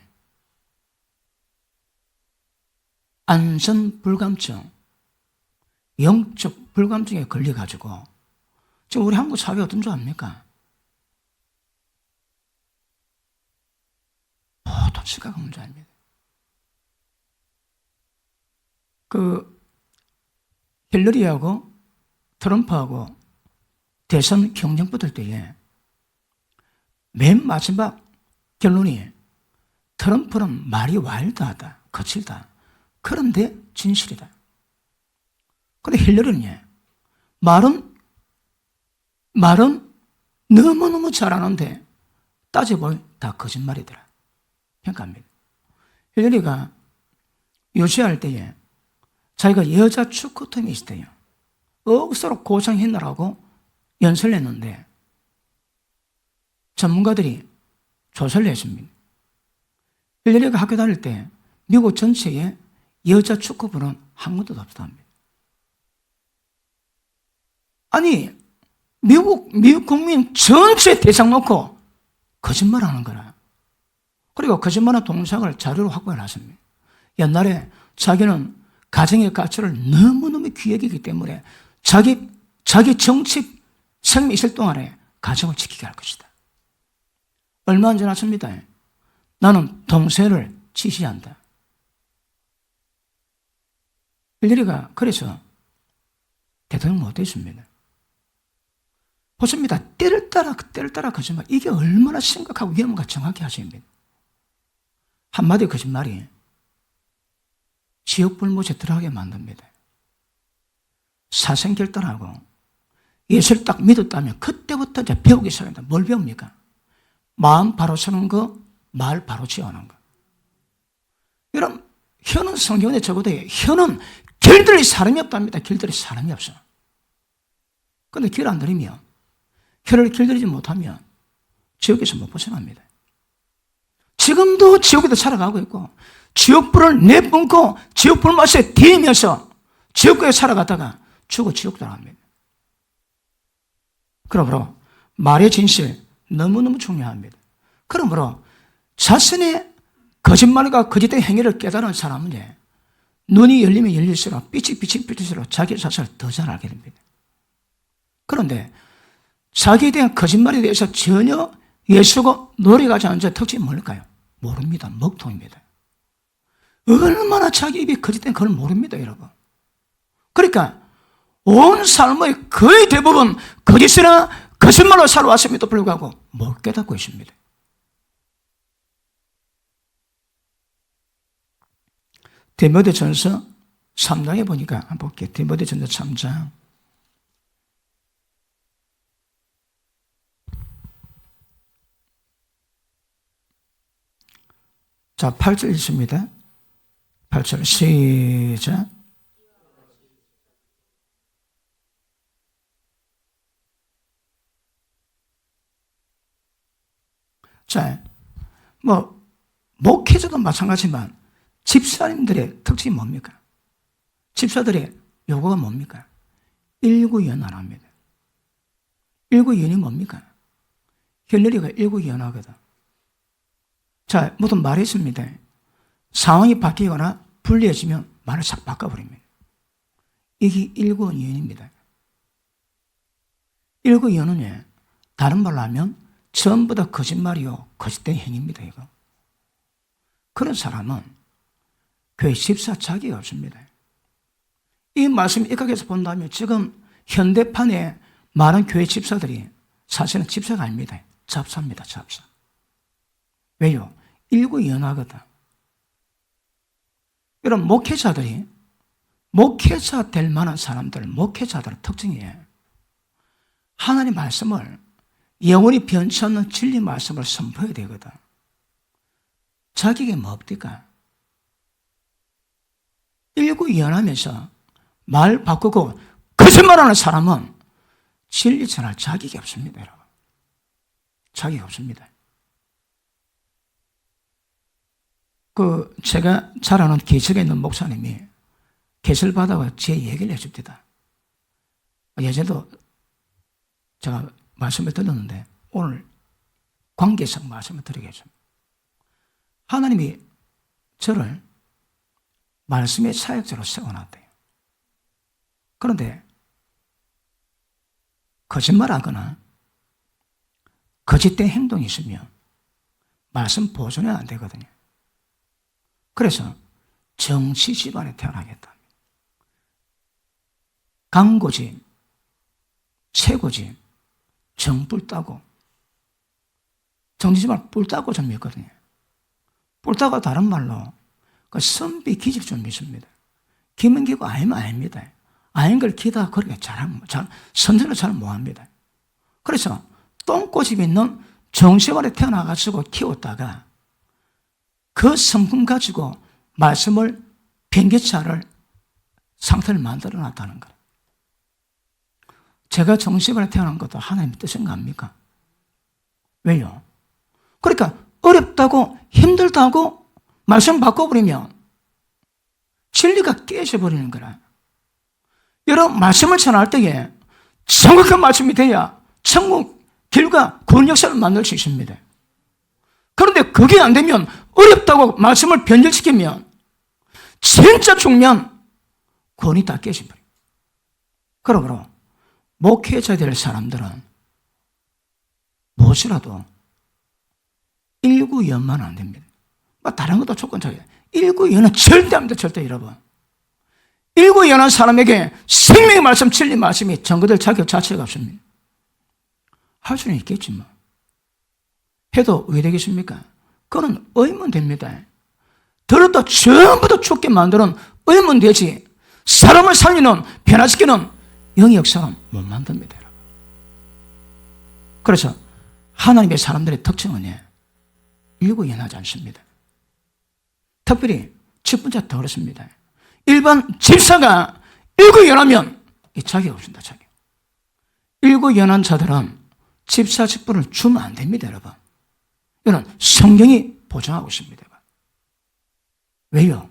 안전 불감증, 영적 불감증에 걸려가지고 지금 우리 한국 사회가 어떤 줄 압니까? 모든 심각한 문제입니다. 힐러리하고 트럼프하고 대선 경쟁 붙을 때에 맨 마지막 결론이 트럼프는 말이 와일드하다, 거칠다. 그런데 진실이다. 그런데 힐러리는 말은 너무너무 잘하는데 따져보면 다 거짓말이더라. 평가합니다. 힐러리가 유치할 때에 자기가 여자 축구팀이 있을 때요, 억수로 고상했느라고 연설을 했는데 전문가들이 조사를 했습니다. 힐러리가 학교 다닐 때 미국 전체에 여자 축구부는 한 군데도 없답니다. 아니, 미국 국민 전체 대상 놓고 거짓말하는 거라. 그리고 거짓말한 동영상을 자료로 확보해 놨습니다. 옛날에 자기는 가정의 가치를 너무너무 귀하게 여기기 때문에 자기 정치 생명이 있을 동안에 가정을 지키게 할 것이다. 얼마 안 지났습니다. 나는 동생을 지시한다. 힐러리가 그래서 대통령 못했습니다. 보십니다. 때를 따라 거짓말. 이게 얼마나 심각하고 위험한가 정확히 하십니다. 한마디 거짓말이 지옥불못에 들어가게 만듭니다. 사생결단하고 예수를 딱 믿었다면 그때부터 이제 배우기 시작합니다. 뭘 배웁니까? 마음 바로 서는 거, 말 바로 지어하는 거. 여러분, 혀는 성경에 적어도 혀는 길들일 사람이 없답니다. 길들일 사람이 없어. 그런데 길 안 들이면, 혀를 길들이지 못하면 지옥에서 못 벗어납니다. 지금도 지옥에도 살아가고 있고 지옥불을 내뿜고 지옥불 맛에 뒤면서 지옥에 살아가다가 죽어 지옥 들어갑니다. 그러므로 말의 진실 너무너무 중요합니다. 그러므로 자신의 거짓말과 거짓된 행위를 깨달은 사람은 눈이 열리면 열릴수록 빛이 빛일수록 자기 자신을 더 잘 알게 됩니다. 그런데 자기에 대한 거짓말에 대해서 전혀 예수가 노래가지 않은 자 특징이 뭘까요? 모릅니다. 먹통입니다. 얼마나 자기 입이 거짓된 그걸 모릅니다, 여러분. 그러니까 온 삶의 거의 대부분 거짓이나 거짓말로 살아왔음에도 불구하고 못 깨닫고 있습니다. 디모데전서 3장에 보니까 한번 볼게요. 디모데전서 3장. 자, 8절 있습니다. 8절 시작. 자, 목회자도 마찬가지지만 집사님들의 특징이 뭡니까? 집사들의 요구가 뭡니까? 일구연하랍니다. 일구연이 뭡니까? 힐러리가 일구연하거든. 자, 무슨 말이 있습니다. 상황이 바뀌거나 불리해지면 말을 싹 바꿔버립니다. 이게 일구연입니다. 일구연은 다른 말로 하면 전부 다 거짓말이요, 거짓된 행위입니다. 이거. 그런 사람은 교회 집사 자격이 없습니다. 이 말씀 입각해서 본다면 지금 현대판에 많은 교회 집사들이 사실은 집사가 아닙니다. 잡사입니다. 잡사. 왜요? 일구연하거든. 이런 목회자 될 만한 사람들, 목회자들의 특징이에요. 하나님 말씀을 영원히 변치 않는 진리 말씀을 선포해야 되거든. 자기에게 뭐 없디까? 일구이연하면서 말 바꾸고 거짓말하는 사람은 진리 전할 자격이 없습니다, 여러분. 자격이 없습니다. 제가 잘 아는 기적에 있는 목사님이 계시를 받아가 제 얘기를 해줍니다. 예전에도 제가 말씀을 드렸는데 오늘 관계성 말씀을 드리겠습니다. 하나님이 저를 말씀의 사역자로 세워놨대요. 그런데 거짓말하거나 거짓된 행동이 있으면 말씀 보존이 안 되거든요. 그래서 정치 집안에 태어나겠다. 강고집, 최고집, 정뿔 따고, 정치 집안 뿔 따고 좀 믿거든요. 뿔 따고 다른 말로 선비 기질 좀 믿습니다. 김은기고 아니면 아닙니다. 아닌 걸 기다 그렇게 선전을 잘 못합니다. 그래서 똥꼬집 있는 정치관에 태어나가지고 키웠다가 그 성품 가지고 말씀을 변개차를 상태를 만들어 놨다는 거예요. 제가 정치관에 태어난 것도 하나님의 뜻인가 합니까? 왜요? 그러니까 어렵다고 힘들다고 말씀 바꿔버리면 진리가 깨져버리는 거라. 여러분 말씀을 전할 때에 정확한 말씀이 돼야 천국 길과 구원 역사를 만들 수 있습니다. 그런데 그게 안 되면 어렵다고 말씀을 변절시키면 진짜 중요한 구원이 다 깨져버려요. 그러므로 목회자 될 사람들은 무엇이라도 일구연만 안 됩니다. 다른 것도 조건적이에요. 일구연은 절대 안 돼, 절대 여러분. 일구연한 사람에게 생명의 말씀, 진리 말씀이 전거될 자격 자체가 없습니다. 할 수는 있겠지 뭐. 해도 왜 되겠습니까? 그건 의문 됩니다. 들었다 전부 다 죽게 만드는 의문 되지 사람을 살리는 변화시키는 영의 역사는 못 만듭니다. 그래서 하나님의 사람들의 특징은 일구연하지 않습니다. 특별히 첫 번째 더 그렇습니다. 일반 집사가 일구연하면 자격 없습니다. 자격. 일구연한 자들은 집사 직분을 주면 안 됩니다, 여러분. 이건 성경이 보장하고 있습니다. 왜요?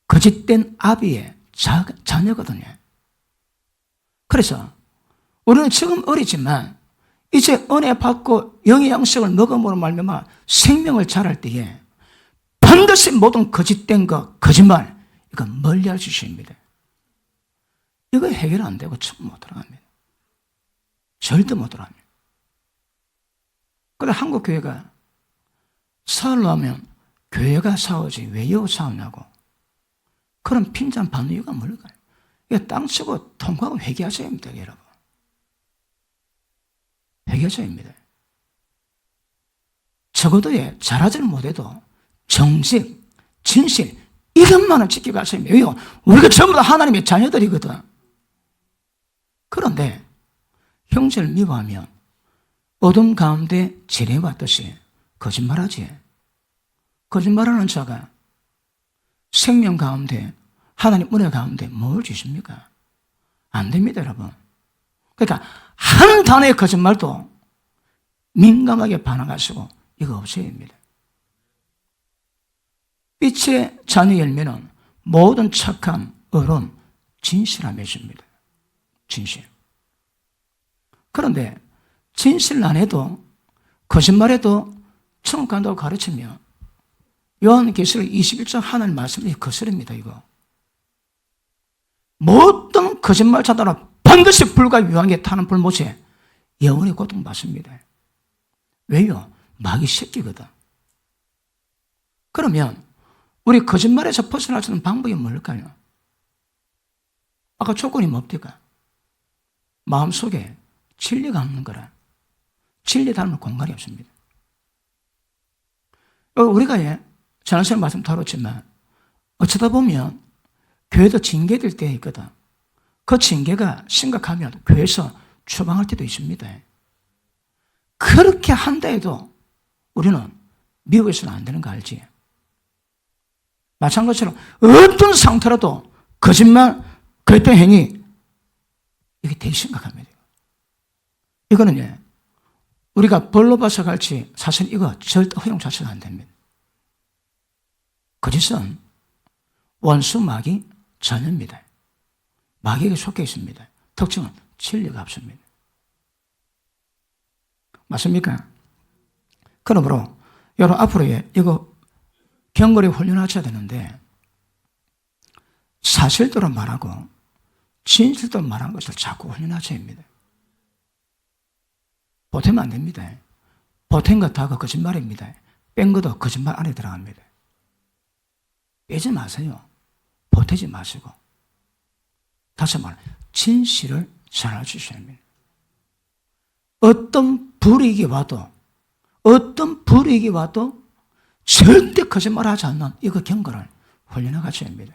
거짓된 아비의 자녀거든요. 그래서 우리는 지금 어리지만 이제 은혜 받고 영의 양식을 먹음으로 말미암아 생명을 자랄 때에 반드시 모든 거짓된 것, 거짓말 이거 멀리할 수 있습니다. 이거 해결 안 되고 처음 못 들어갑니다. 절대 못 들어갑니다. 그런데 한국 교회가 싸우려 하면 교회가 싸우지 왜 여기 싸우냐고. 그런 핀잔 받는 이유가 뭘까요? 이거 땅 치고 통과하고 회개하셔야 합니다, 여러분. 회개하셔야 합니다. 적어도 잘하지는 못해도 정직, 진실 이것만은 지켜가셔야 합니다. 왜요? 우리가 전부 다 하나님의 자녀들이거든. 그런데 형제를 미워하면 어둠 가운데 지내왔듯이 거짓말하지. 거짓말하는 자가 생명 가운데 하나님 은혜 가운데 뭘 주십니까? 안 됩니다, 여러분. 그러니까 한 단어의 거짓말도 민감하게 반응하시고 이거 없어야 합니다. 빛의 자녀 열매는 모든 착함, 의로움, 진실함이 있습니다. 진실. 그런데 진실 안 해도 거짓말해도 천국 간다고 가르치면 요한계시록 21장 하나님 말씀이 거스릅니다. 이거. 모든 거짓말자들은 반드시 불과 유황에 타는 불못에 영원히 고통받습니다. 왜요? 마귀 새끼거든. 그러면 우리 거짓말에서 벗어날 수 있는 방법이 뭘까요? 아까 조건이 뭡니까? 마음속에 진리가 없는 거라. 진리 닮을 공간이 없습니다. 우리가 지난시간에 말씀 다뤘지만 어쩌다 보면 교회도 징계될 때 있거든. 그 징계가 심각하면 교회에서 추방할 때도 있습니다. 그렇게 한다 해도 우리는 미국에서는 안 되는 거 알지? 마찬가지로 어떤 상태라도 거짓말, 그랬던 행위, 이게 되게 심각합니다. 이거는 우리가 벌로 봐서 갈지 사실 이거 절대 허용 자체가 안 됩니다. 거짓은 원수 마귀 전입니다. 마귀에게 속해 있습니다. 특징은 진리가 없습니다. 맞습니까? 그러므로 여러분 앞으로 이거 경거리 훈련하셔야 되는데 사실대로 말하고 진실대로 말한 것을 자꾸 훈련하셔야 합니다. 보태면 안 됩니다. 보탠 것 다가 거짓말입니다. 뺀 것도 거짓말 안에 들어갑니다. 빼지 마세요. 보태지 마시고. 다시 말해 진실을 전해주셔야 합니다. 어떤 불이익이 와도 절대 거짓말하지 않는 이거 경고를 훈련해 가셔야 합니다.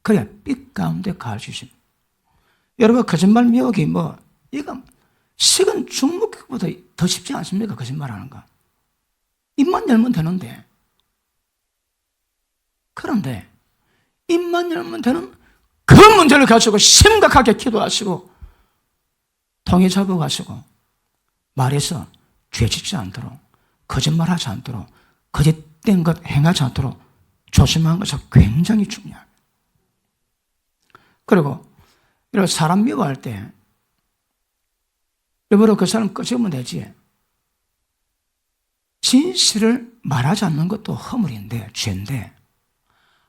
그래야 빛 가운데 가을 주십니다. 여러분 거짓말 미혹이 이거 식은 죽먹기보다 더 쉽지 않습니까? 거짓말하는 거. 입만 열면 되는데. 그런데 입만 열면 되는 그 문제를 가지고 심각하게 기도하시고 통해 잡아가시고 말해서 죄짓지 않도록 거짓말하지 않도록 거짓된 것 행하지 않도록 조심하는 것이 굉장히 중요합니다. 그리고 이런 사람 미워할 때 여러분 그 사람 끄집으면 되지. 진실을 말하지 않는 것도 허물인데 죄인데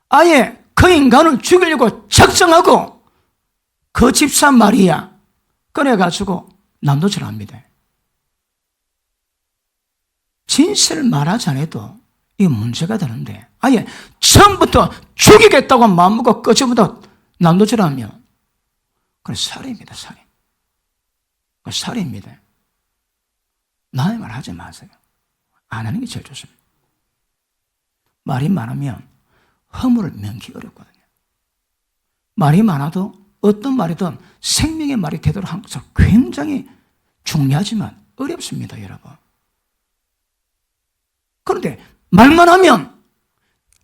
아예 그 인간을 죽이려고 작정하고 그 집사 마리아 꺼내가지고 남도질 합니다. 진실을 말하지 않아도 이게 문제가 되는데 아예 처음부터 죽이겠다고 마음먹고 끄집어도 남도질하면 그건 살인입니다. 살인. 그건 살인입니다. 남의 말 하지 마세요. 안 하는 게 제일 좋습니다. 말이 많으면 허물을 면기 어렵거든요. 말이 많아도 어떤 말이든 생명의 말이 되도록 하는 것은 굉장히 중요하지만 어렵습니다, 여러분. 그런데 말만 하면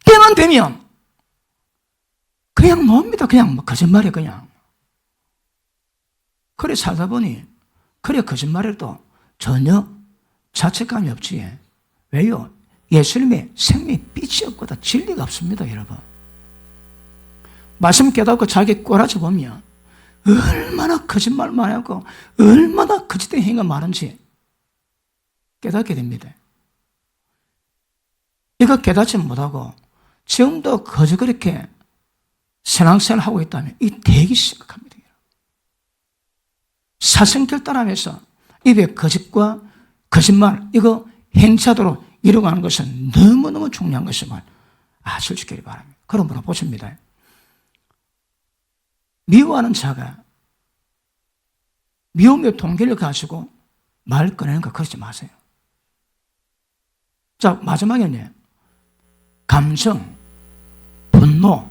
때만 되면 그냥 놉니다. 그냥 거짓말이 그냥. 그래 살다 보니 그래 거짓말에도 전혀 자책감이 없지. 왜요? 예수님의 생명의 빛이 없거든. 진리가 없습니다, 여러분. 말씀 깨닫고 자기 꼬라지 보면 얼마나 거짓말 많이 하고 얼마나 거짓된 행위가 많은지 깨닫게 됩니다. 이거 깨닫지 못하고 지금도 거저 그렇게 신앙생활을 하고 있다면 이 되게 심각합니다. 사생결 따라하면서 입에 거짓과 거짓말 이거 행차도록 이루어가는 것은 너무너무 중요한 것임을 아실 수 있기를 바랍니다. 그러므로 보십니다. 미워하는 자가 미움의 동기를 가지고 말 꺼내는 거 그러지 마세요. 자, 마지막에는 감정, 분노,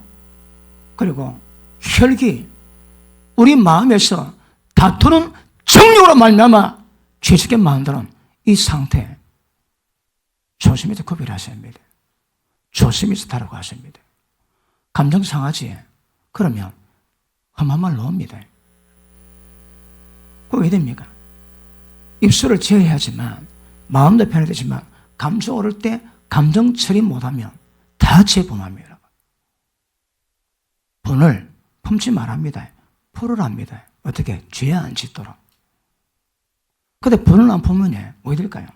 그리고 혈기, 우리 마음에서 다투는 정욕으로 말미암아 죄짓게 만드는 이 상태 조심해서 구별하셔야 합니다. 조심해서 다뤄가셔야 합니다. 감정 상하지? 그러면 험한 말 나옵니다. 그거 왜 됩니까? 입술을 제어해야지만 마음도 편해지지만 감정 오를 때 감정 처리 못하면 다 재범합니다. 분을 품지 말합니다. 풀으랍니다. 어떻게? 죄 안 짓도록. 근데 분을 안 품으면 왜 될까요?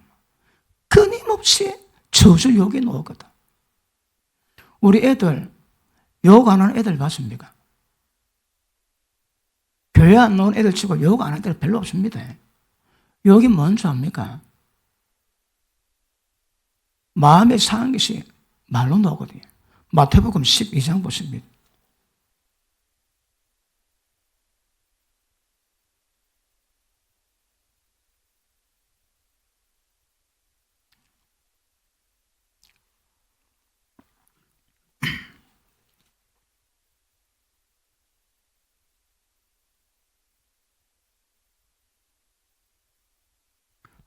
끊임없이 저주 욕이 나오거든. 우리 애들 욕 안 하는 애들 봤습니까? 교회 안 나온 애들 치고 욕 안 하는 애들 별로 없습니다. 욕이 뭔지 압니까? 마음에 상한 것이 말로 나오거든요. 마태복음 12장 보십니다.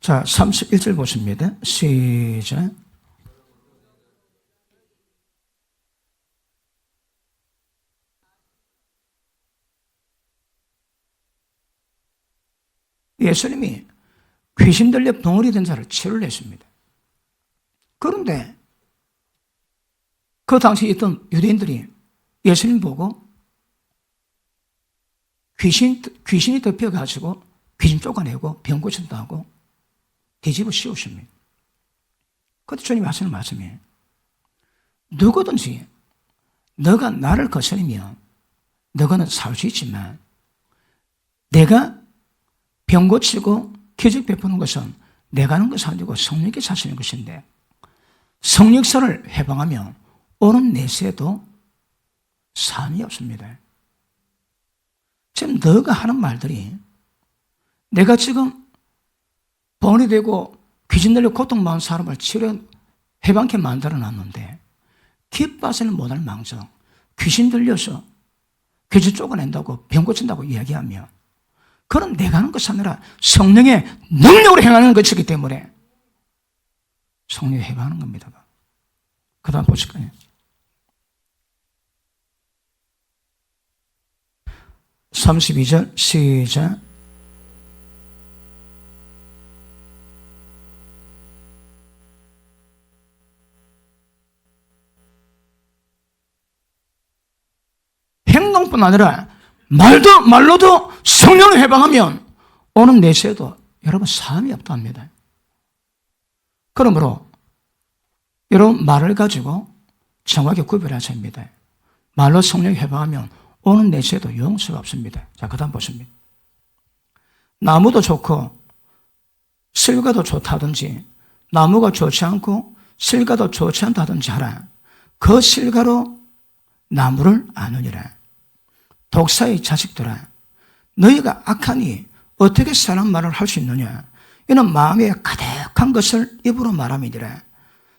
자, 31절 보십니다. 시작. 예수님이 귀신 들려 벙어리 된 자를 치료를 했습니다. 그런데 그 당시에 있던 유대인들이 예수님 보고 귀신이 덮여가지고 귀신 쫓아내고 병 고친다고 뒤집어 씌우십니다. 그때 주님이 하시는 말씀이 누구든지 너가 나를 거스르면 너가는 살 수 있지만 내가 병 고치고 기적 베푸는 것은 내가 하는 것이 아니고 성령께서 하시는 것인데 성령사를 해방하면 오는 내세에도 삶이 없습니다. 지금 너가 하는 말들이 내가 지금 번이 되고 귀신 들려 고통받은 사람을 치료 해방케 만들어 놨는데 기뻐하지는 못할 망정 귀신 들려서 귀신 쫓아낸다고 병 고친다고 이야기하며 그건 내가 하는 것이 아니라 성령의 능력으로 행하는 것이기 때문에 성령이 해방하는 겁니다. 그 다음 보실까요? 32절 시작. 행동뿐 아니라 말로도 성령을 해방하면 오는 내세에도 여러분 삶이 없답니다. 그러므로 여러분 말을 가지고 정확히 구별하셔야 합니다. 말로 성령을 해방하면 오는 내세에도 용서가 없습니다. 자, 그 다음 보십니다. 나무도 좋고 실과도 좋다든지 나무가 좋지 않고 실과도 좋지 않다든지 하라. 그 실과로 나무를 아느니라. 독사의 자식들아, 너희가 악하니 어떻게 선한 말을 할 수 있느냐? 이는 마음에 가득한 것을 입으로 말함이니라.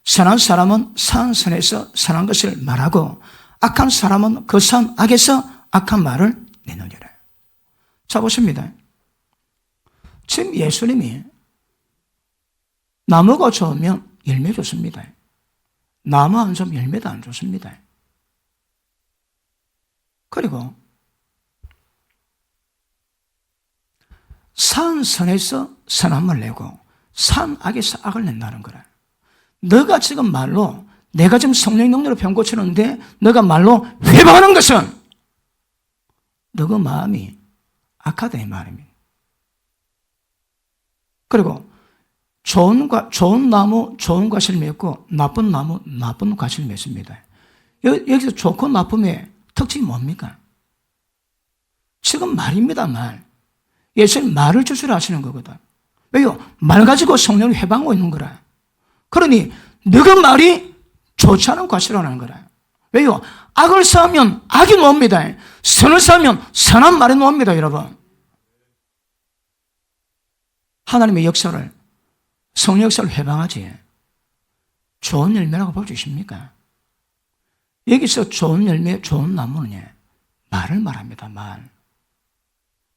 선한 사람은 산 선에서 선한 것을 말하고 악한 사람은 그 산 악에서 악한 말을 내느니라. 자, 보십니다. 지금 예수님이 나무가 좋으면 열매 좋습니다. 나무 안 좋으면 열매도 안 좋습니다. 그리고 산 선에서 선함을 내고 산 악에서 악을 낸다는 거라. 너가 지금 말로 내가 지금 성령 능력으로 병 고치는데 너가 말로 회방하는 것은 너가 마음이 악하다 이 말입니다. 그리고 좋은 나무 좋은 과실을 맺고 나쁜 나무 나쁜 과실을 맺습니다. 여기서 좋고 나쁨의 특징이 뭡니까? 지금 말입니다. 말. 예수님 말을 주술하시는 거거든. 왜요? 말 가지고 성령을 해방하고 있는 거라. 그러니 너가 말이 좋지 않은 과실을 하는 거라. 왜요? 악을 쌓으면 악이 놓습니다. 선을 쌓으면 선한 말이 놓습니다. 여러분. 하나님의 역사를 성령 역사를 해방하지 좋은 열매라고 보여주십니까? 여기서 좋은 열매, 좋은 나무는 말을 말합니다. 말.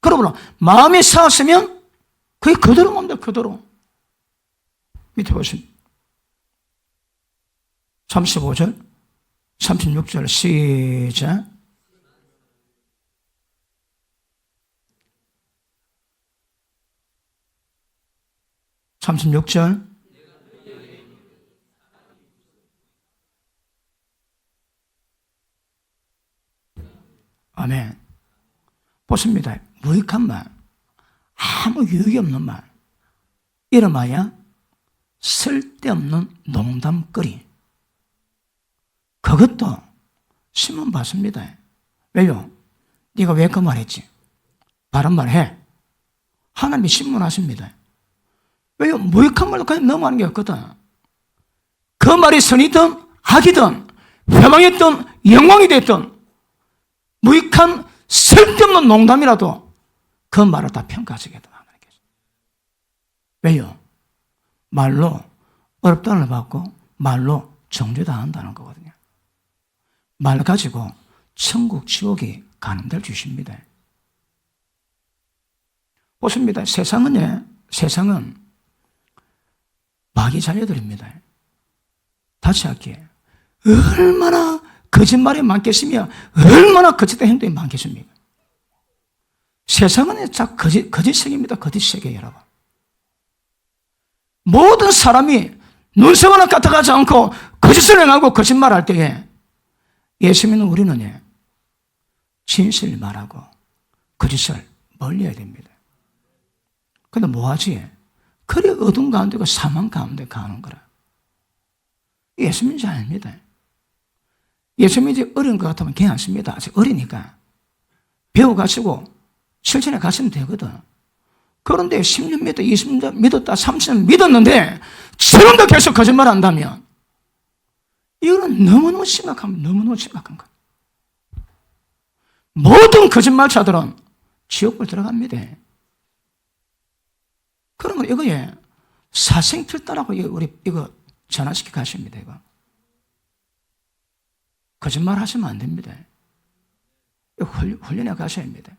그러므로 마음에 쌓았으면 그게 그대로 옵니다. 그대로. 밑에 보시면 35절 36절 시작. (36절) 아멘. 보십니다. 무익한 말, 아무 유익이 없는 말, 이름하여 쓸데없는 농담거리. 그것도 신문 받습니다. 왜요? 네가 왜 그 말했지? 바른 말 해. 하나님이 신문하십니다. 왜요? 무익한 말로 그냥 넘어가는 게 없거든. 그 말이 선이든 악이든 회방이든 영광이 됐든 무익한 쓸데없는 농담이라도 그 말을 다 평가하시게 돼. 왜요? 말로 어렵다는 받고 말로 정죄당한다는 거거든요. 말 가지고 천국 지옥이 가는 데를 주십니다. 보십니다. 세상은 마귀 잘려드립니다. 다시 할게요. 얼마나 거짓말이 많겠으며 얼마나 거짓된 행동이 많겠습니까? 세상은 자 거짓세계입니다. 거짓세계 여러분. 모든 사람이 눈썹 같아가지 않고 거짓을 행하고 거짓말할 때에 예수 믿는 우리는 진실을 말하고 거짓을 멀리해야 됩니다. 근데 뭐하지? 그래 어둠 가운데고 사망 가운데 가는 거라. 예수 믿지 아닙니다. 예수 믿지 어려운 것 같으면 괜찮습니다. 아직 어리니까 배워가시고 실천해 가시면 되거든. 그런데 10년 믿었다, 20년 믿었다, 30년 믿었는데 지금도 계속 거짓말 한다면 이거는 너무너무 심각합니다. 너무너무 심각한 거예요. 모든 거짓말자들은 지옥불 들어갑니다. 그러면 이거에 사생필다라고 우리 이거 전화시켜 가십니다. 이거 거짓말 하시면 안 됩니다. 이거 훈련해 가셔야 합니다.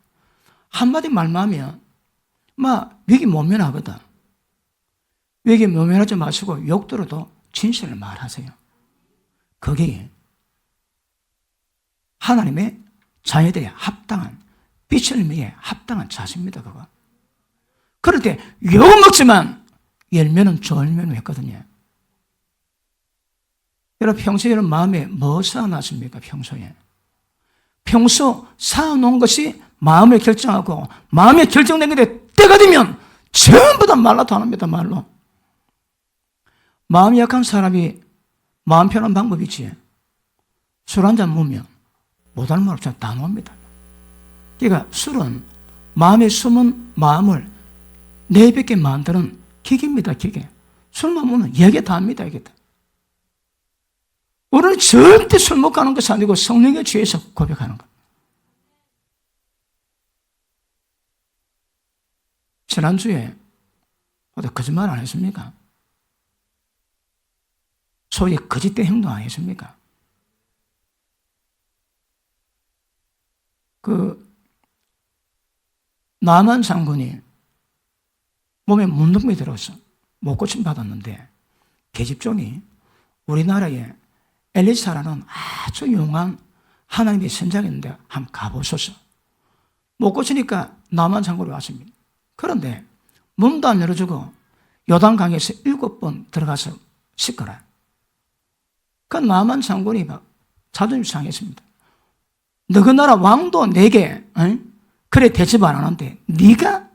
한마디 말만 하면 막 위기 모면하거든. 위기 모면하지 마시고 욕들어도 진실을 말하세요. 그게 하나님의 자녀들의 합당한 빛을 위해 합당한 자세입니다. 그거. 그럴 때 욕은 먹지만 열매는 좋은 했거든요. 여러분 평소에 여러분 마음에 뭐 쌓아놨습니까? 평소 쌓아놓은 것이 마음을 결정하고 마음에 결정된 건데 때가 되면 전부 다 말로 통합니다. 말로. 마음이 약한 사람이 마음 편한 방법이 있지. 술 한잔 먹으면 못할 말 없잖아. 다 놓습니다. 그러니까 술은 마음에 숨은 마음을 내뱉게 만드는 기계입니다. 기계. 술만 먹으면 얘기 다 합니다. 이게 다. 우리는 절대 술 먹고 하는 것이 아니고 성령에 취해서 고백하는 것. 지난주에 어디 거짓말 안 했습니까? 소위 거짓된 행동 안 했습니까? 나만 장군이 몸에 문둥병이 들어서 못 고침 받았는데 계집종이 우리나라에 엘리사라는 아주 유명한 하나님의 선장인데 한번 가보소서. 못 고치니까 나만 장군이 왔습니다. 그런데 문도 안 열어주고 요단강에서 7번 들어가서 씻거라. 그 나만 장군이 막 자존심 상했습니다. 너그 나라 왕도 내게 그래 대접 안 하는데 네가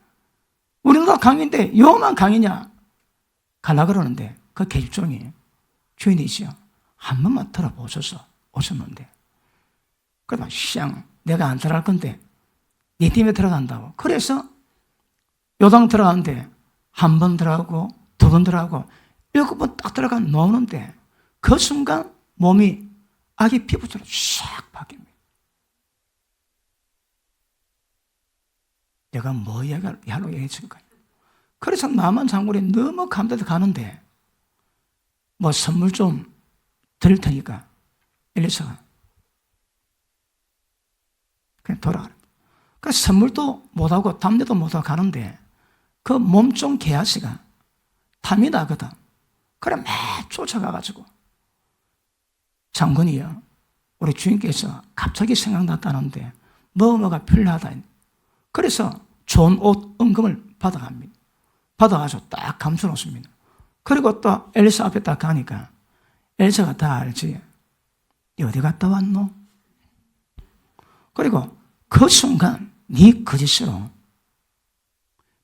우리나라 강인데 요만 강이냐 가려 그러는데 그 계집종이 주인이시여 한 번만 들어보셔서 오셨는데 그러다 시장 내가 안 들어갈 건데 네 팀에 들어간다고. 그래서 요당 들어가는데 한 번 들어가고 두 번 들어가고 7번 딱 들어가 나오는데 그 순간 몸이 아기 피부처럼 샥 바뀝니다. 내가 뭐 하려고 얘기했을까요? 그래서 나만 장군이 너무 감동해서 가는데 뭐 선물 좀 드릴 테니까 엘리사가 그냥 돌아가라. 그 선물도 못하고 담례도 못하고 가는데 그 몸종 개아씨가 탐이 나거든. 그래 막 쫓아가가지고 장군이요 우리 주인께서 갑자기 생각났다는데 뭐가 필요하다. 그래서 좋은 옷 은금을 받아갑니다. 받아가지고 딱 감춰놓습니다. 그리고 또 엘리사 앞에 딱 가니까 엘리사가 다 알지. 어디 갔다 왔노? 그리고 그 순간 네 거짓으로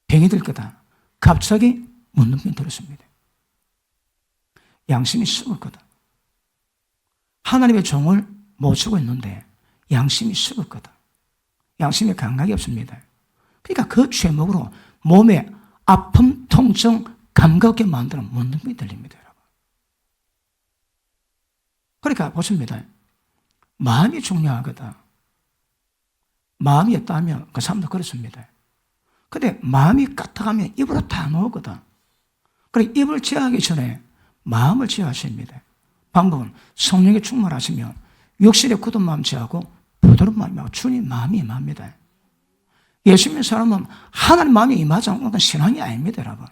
병이 들 거다. 갑자기 문둥병이 들었습니다. 양심이 썩었거든. 하나님의 종을 모시고 있는데 양심이 썩었거든. 양심에 감각이 없습니다. 그러니까 그 죄목으로 몸에 아픔, 통증, 감각 없게 만드는 문둥병이 들립니다. 여러분. 그러니까 보십니다. 마음이 중요하거든. 마음이 없다면 그 사람도 그렇습니다. 근데 마음이 까딱하면 입으로 다 나오거든. 그래 입을 제어하기 전에 마음을 제어하십니다. 방법은 성령에 충만하시면 육신의 굳은 마음 제어하고 부드러운 마음이고 주님 마음이 임합니다. 예수 믿는 사람은 하나님 마음이 임하지 않는 건 신앙이 아닙니다. 여러분.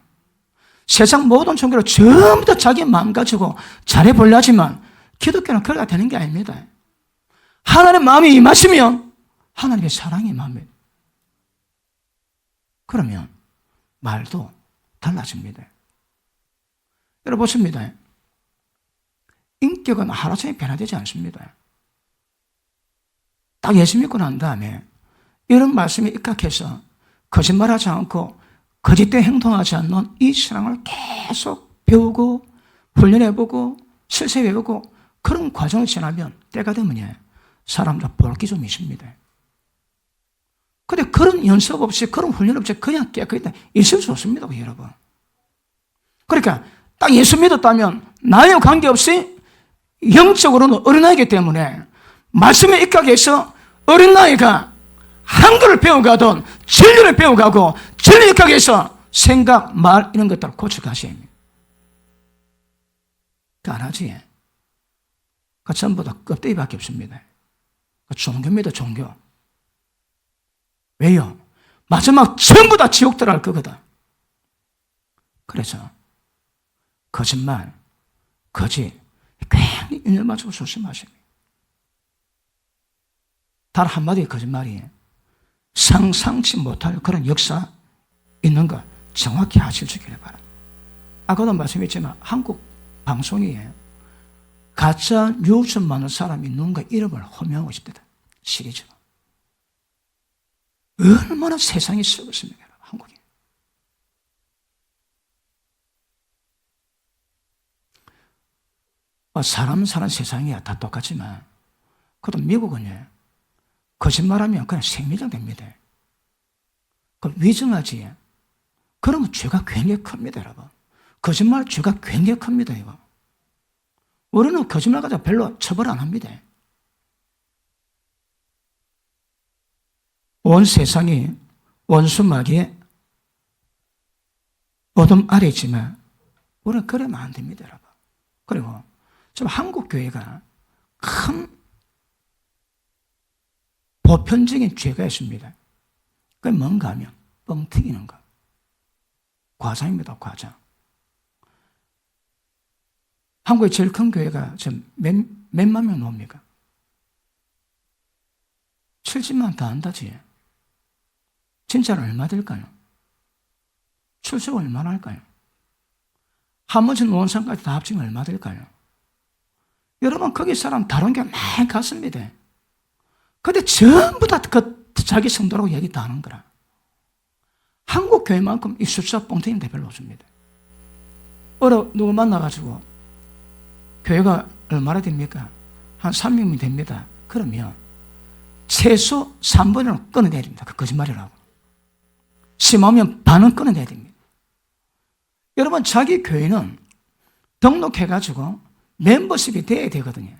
세상 모든 종교로 전부 다 자기 마음 가지고 잘해보려 하지만 기독교는 그래야 되는 게 아닙니다. 하나님의 마음이 임하시면 하나님의 사랑이 임합니다. 그러면 말도 달라집니다. 여러분 보십니다. 인격은 하루아침에 변화되지 않습니다. 딱 예수 믿고 난 다음에 이런 말씀에 입각해서 거짓말하지 않고 거짓된 행동하지 않는 이 신앙을 계속 배우고 훈련해보고 실습해보고 그런 과정을 지나면 때가 되면 사람들 볼기 좀 있습니다. 근데 그런 연습 없이 그런 훈련 없이 그냥 깨끗이 있을 수 없습니다, 여러분. 그러니까 딱 예수 믿었다면 나이와 관계없이 영적으로는 어린아이기 때문에 말씀에 입각해서 어린아이가 한글을 배워가든 진리를 배워가고 진리에 입각해서 생각, 말 이런 것들을 고쳐가셔야 합니다. 그 안 하지. 그 전부 다 껍데기밖에 없습니다. 그 종교입니다, 종교. 왜요? 마지막 전부 다 지옥 들어갈 거거든. 그래서 거짓말, 거짓 굉장히 인연 맞추고 조심하십니다. 단 한마디의 거짓말이 상상치 못할 그런 역사 있는 거 정확히 아실 수 있기를 바랍니다. 아까도 말씀했지만 한국 방송이 가짜 뉴스 많은 사람이 누군가 이름을 호명하고 있습니다. 시리즈로. 얼마나 세상이 썩었습니까, 한국이. 사람 사는 세상이야 다 똑같지만 그래도 미국은 거짓말하면 그냥 생리장 됩니다. 그 위증하지. 그러면 죄가 굉장히 큽니다, 여러분. 거짓말 죄가 굉장히 큽니다, 이거. 우리는 거짓말 가지고 별로 처벌 안 합니다. 온 세상이 원수 마귀의 어둠 아래 있지만 우리는 그러면 안 됩니다, 여러분. 그리고 지금 한국 교회가 큰 보편적인 죄가 있습니다. 그게 뭔가 하면 뻥 튀기는 거. 과장입니다, 과장. 한국의 제일 큰 교회가 지금 몇만 명 나옵니까? 70만 다 한다지. 진짜는 얼마 될까요? 출석 얼마나 할까요? 한문진 원상까지 다 합치면 얼마 될까요? 여러분 거기 사람 다른 게 많이 갔습니다. 근데 전부 다 자기 성도라고 얘기 다 하는 거라. 한국 교회만큼 이 숫자 뻥튀기인데 별로 없습니다. 누구 만나가지고 교회가 얼마나 됩니까? 한 300명이 됩니다. 그러면 최소 3분을 끊어내야 됩니다. 그 거짓말이라고. 심하면 반은 끊어내야 됩니다. 여러분 자기 교회는 등록해가지고 멤버십이 돼야 되거든요.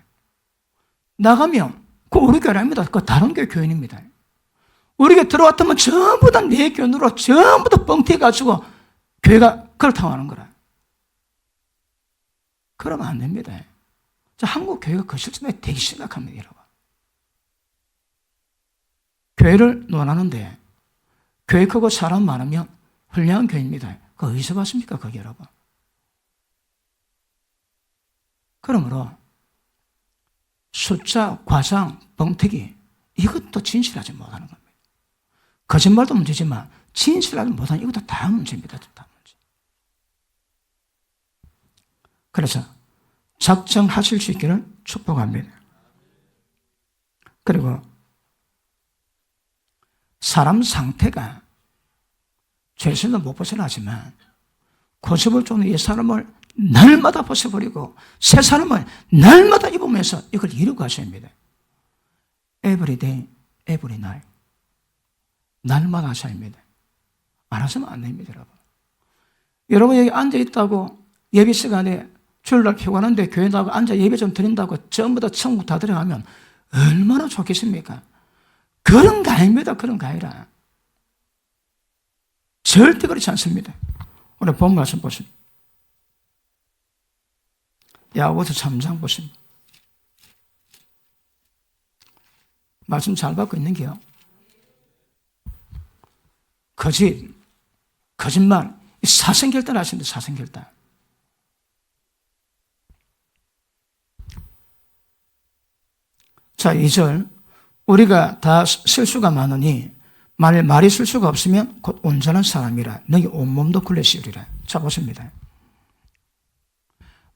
나가면 그 우리 교회 아닙니다. 그 다른 교회 교인입니다. 우리 교회 들어왔다면 전부 다 내 교인으로 전부 다 뻥튀가지고 교회가 그렇다고 하는 거라. 그러면 안 됩니다. 한국 교회가 그 실정이 되게 심각합니다, 여러분. 교회를 논하는데 교회 크고 사람 많으면 훌륭한 교회입니다. 그거 어디서 봤습니까, 거기 여러분? 그러므로 숫자, 과장, 뻥튀기 이것도 진실하지 못하는 겁니다. 거짓말도 문제지만 진실하지 못하는 이것도 다 문제입니다. 다 문제. 그래서 작정하실 수 있기를 축복합니다. 그리고 사람 상태가 죄에서는 못 벗어나지만 고집을 쫓는 이 사람을 날마다 벗어버리고 새 사람을 날마다 입으면서 이걸 이루고 가셔야 합니다. Every day, every night. 날마다 하셔야 합니다. 안 하시면 안 됩니다, 여러분. 여러분 여기 앉아있다고 예배 시간에 주일날 피곤한데 교회 나가고 앉아 예배 좀 드린다고 전부 다 천국 다 들어가면 얼마나 좋겠습니까? 그런 거 아닙니다. 그런 거 아니라. 절대 그렇지 않습니다. 오늘 본 말씀 보십니다. 야고보서 3장 보십니다. 말씀 잘 받고 있는 게요. 거짓말, 사생결단 하십니다. 사생결단. 자, 2절. 우리가 다 실수가 많으니 만일 말이 실수가 없으면 곧 온전한 사람이라 너희 온몸도 굴레시우리라. 자, 보십니다.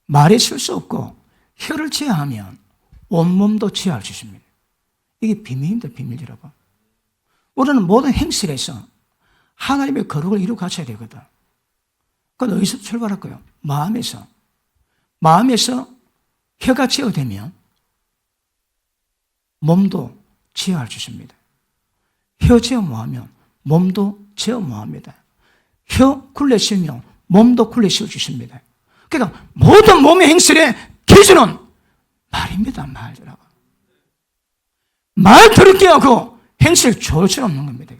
말이 실수 없고 혀를 제하면 온몸도 제할 수 있습니다. 이게 비밀입니다. 비밀 여러분. 우리는 모든 행실에서 하나님의 거룩을 이루어 갖춰야 되거든. 그건 어디서 출발할 거예요? 마음에서. 마음에서 혀가 제어되면 몸도 제어할 수 있습니다. 혀 제어 뭐하면 몸도 제어 뭐합니다. 혀 굴레 씌우면 몸도 굴레 씌울 수 있습니다. 그러니까 모든 몸의 행실의 기준은 말입니다. 말이라고. 말 들을게 하고 행실 좋을 수 없는 겁니다.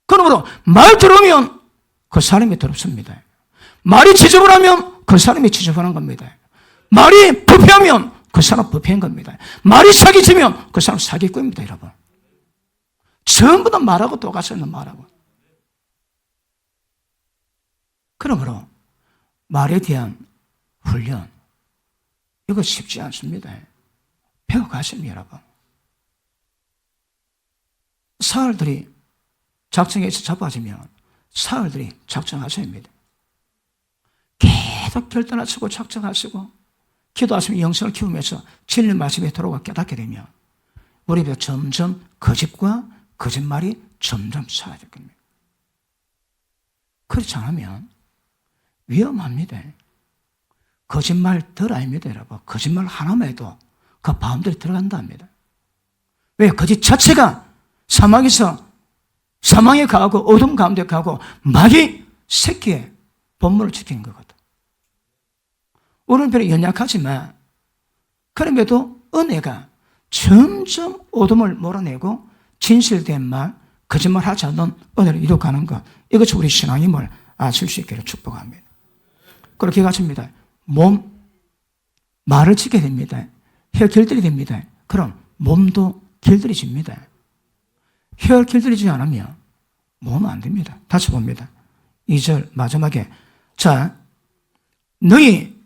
그러므로 말 들으면 그 사람이 더럽습니다. 말이 지저분하면 그 사람이 지저분한 겁니다. 말이 부패하면 그 사람 부패한 겁니다. 말이 사기치면 그 사람 사기꾼입니다, 여러분. 전부 다 말하고 똑같이 있는 말하고. 그러므로 말에 대한 훈련, 이거 쉽지 않습니다. 배워가십니다, 여러분. 사흘들이 작정해서 잡아지면 사흘들이 작정하셔야 합니다. 계속 결단하시고 작정하시고 기도하시면 영성을 키우면서 진리 말씀에 들어가 깨닫게 되면 우리 입에 점점 거짓과 거짓말이 점점 사라질 겁니다. 그렇지 않으면 위험합니다. 거짓말 덜 아닙니다, 여러분. 거짓말 하나만 해도 그 마음대로 들어간다 합니다. 왜? 거짓 자체가 사망에 가고 어둠 가운데 가고 마귀 새끼의 본문을 지키는 거거든. 우리는 별로 연약하지만 그럼에도 은혜가 점점 어둠을 몰아내고 진실된 말, 거짓말 하지 않는 은혜를 이룩하는 것, 이것이 우리 신앙임을 아실 수 있기를 축복합니다. 그렇게 가십니다. 말을 지게 됩니다. 혀 길들이 됩니다. 그럼 몸도 길들이집니다. 혀 길들이지 않으면 몸은 안 됩니다. 다시 봅니다. 2절 마지막에 자, 너희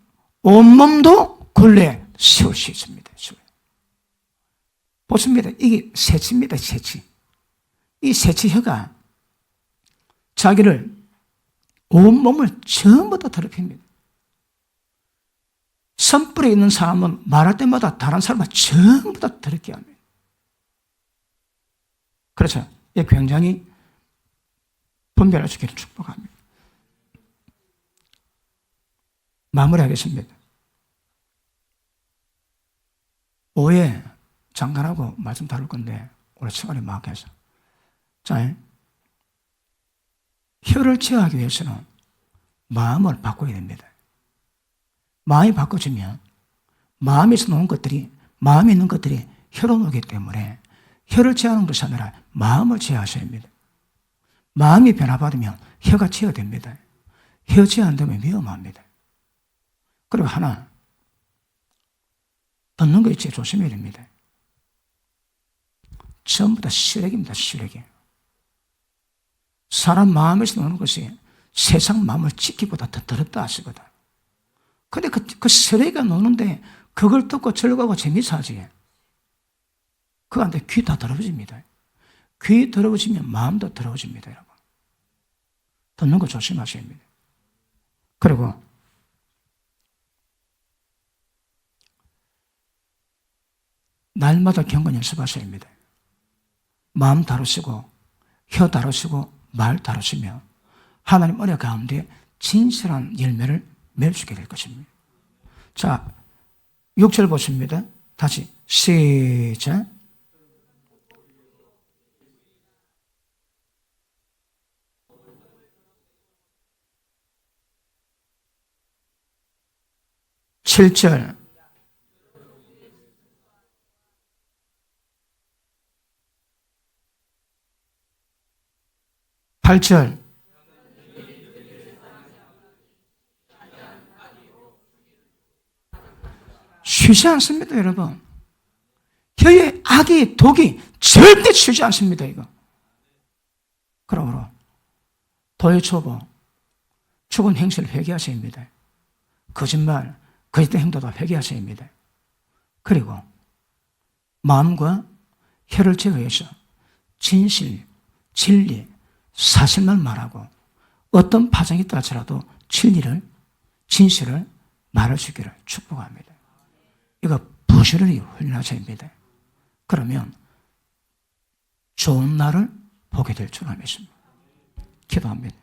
온몸도 굴레 세울 수 있습니다. 보십니다. 이게 새치입니다. 새치. 이 새치 혀가 자기를 온몸을 전부 다 더럽힙니다. 선불에 있는 사람은 말할 때마다 다른 사람을 전부 다 더럽게 합니다. 그렇죠. 이게 굉장히 분별할 수 있기를 축복합니다. 마무리하겠습니다. 오해 장관하고 말씀 다룰 건데 오늘 시간이 막혀서 자, 혀를 제어하기 위해서는 마음을 바꿔야 됩니다. 마음이 바꿔지면 마음에서 놓은 것들이 마음에 있는 것들이 혀로 놓기 때문에 혀를 제어하는 것이 아니라 마음을 제어하셔야 합니다. 마음이 변화받으면 혀가 제어됩니다. 혀 제어 안 되면 위험합니다. 그리고 하나 듣는 거 있지 조심해야 됩니다. 전부 다 시래기입니다. 시래기. 사람 마음에서 노는 것이 세상 마음을 지키기보다 더 더럽다 하시거든. 근데 그 시래기가 노는데 그걸 듣고 즐거워하고 재미있어 하지. 그한테 귀 다 더러워집니다. 귀 더러워지면 마음도 더러워집니다, 여러분. 듣는 거 조심하셔야 합니다. 그리고 날마다 경건 연습하셔야 합니다. 마음 다루시고 혀 다루시고 말 다루시면 하나님 은혜 가운데 진실한 열매를 맺을 수 있게 될 것입니다. 자, 6절 보십니다. 다시 시작. (7절) 8절 쉬지 않습니다, 여러분. 혀의 악이 독이 절대 쉬지 않습니다, 이거. 그러므로 도의초보, 죽은 행실 회개하셔야 합니다. 거짓말, 거짓된 행동도 회개하셔야 합니다. 그리고 마음과 혀를 제어해서 진실, 진리, 사실만 말하고 어떤 파장이 있다 할지라도 진리를, 진실을 말할 수 있기를 축복합니다. 이거 부지런히 훈련하셔야 합니다. 그러면 좋은 날을 보게 될 줄 믿습니다. 기도합니다.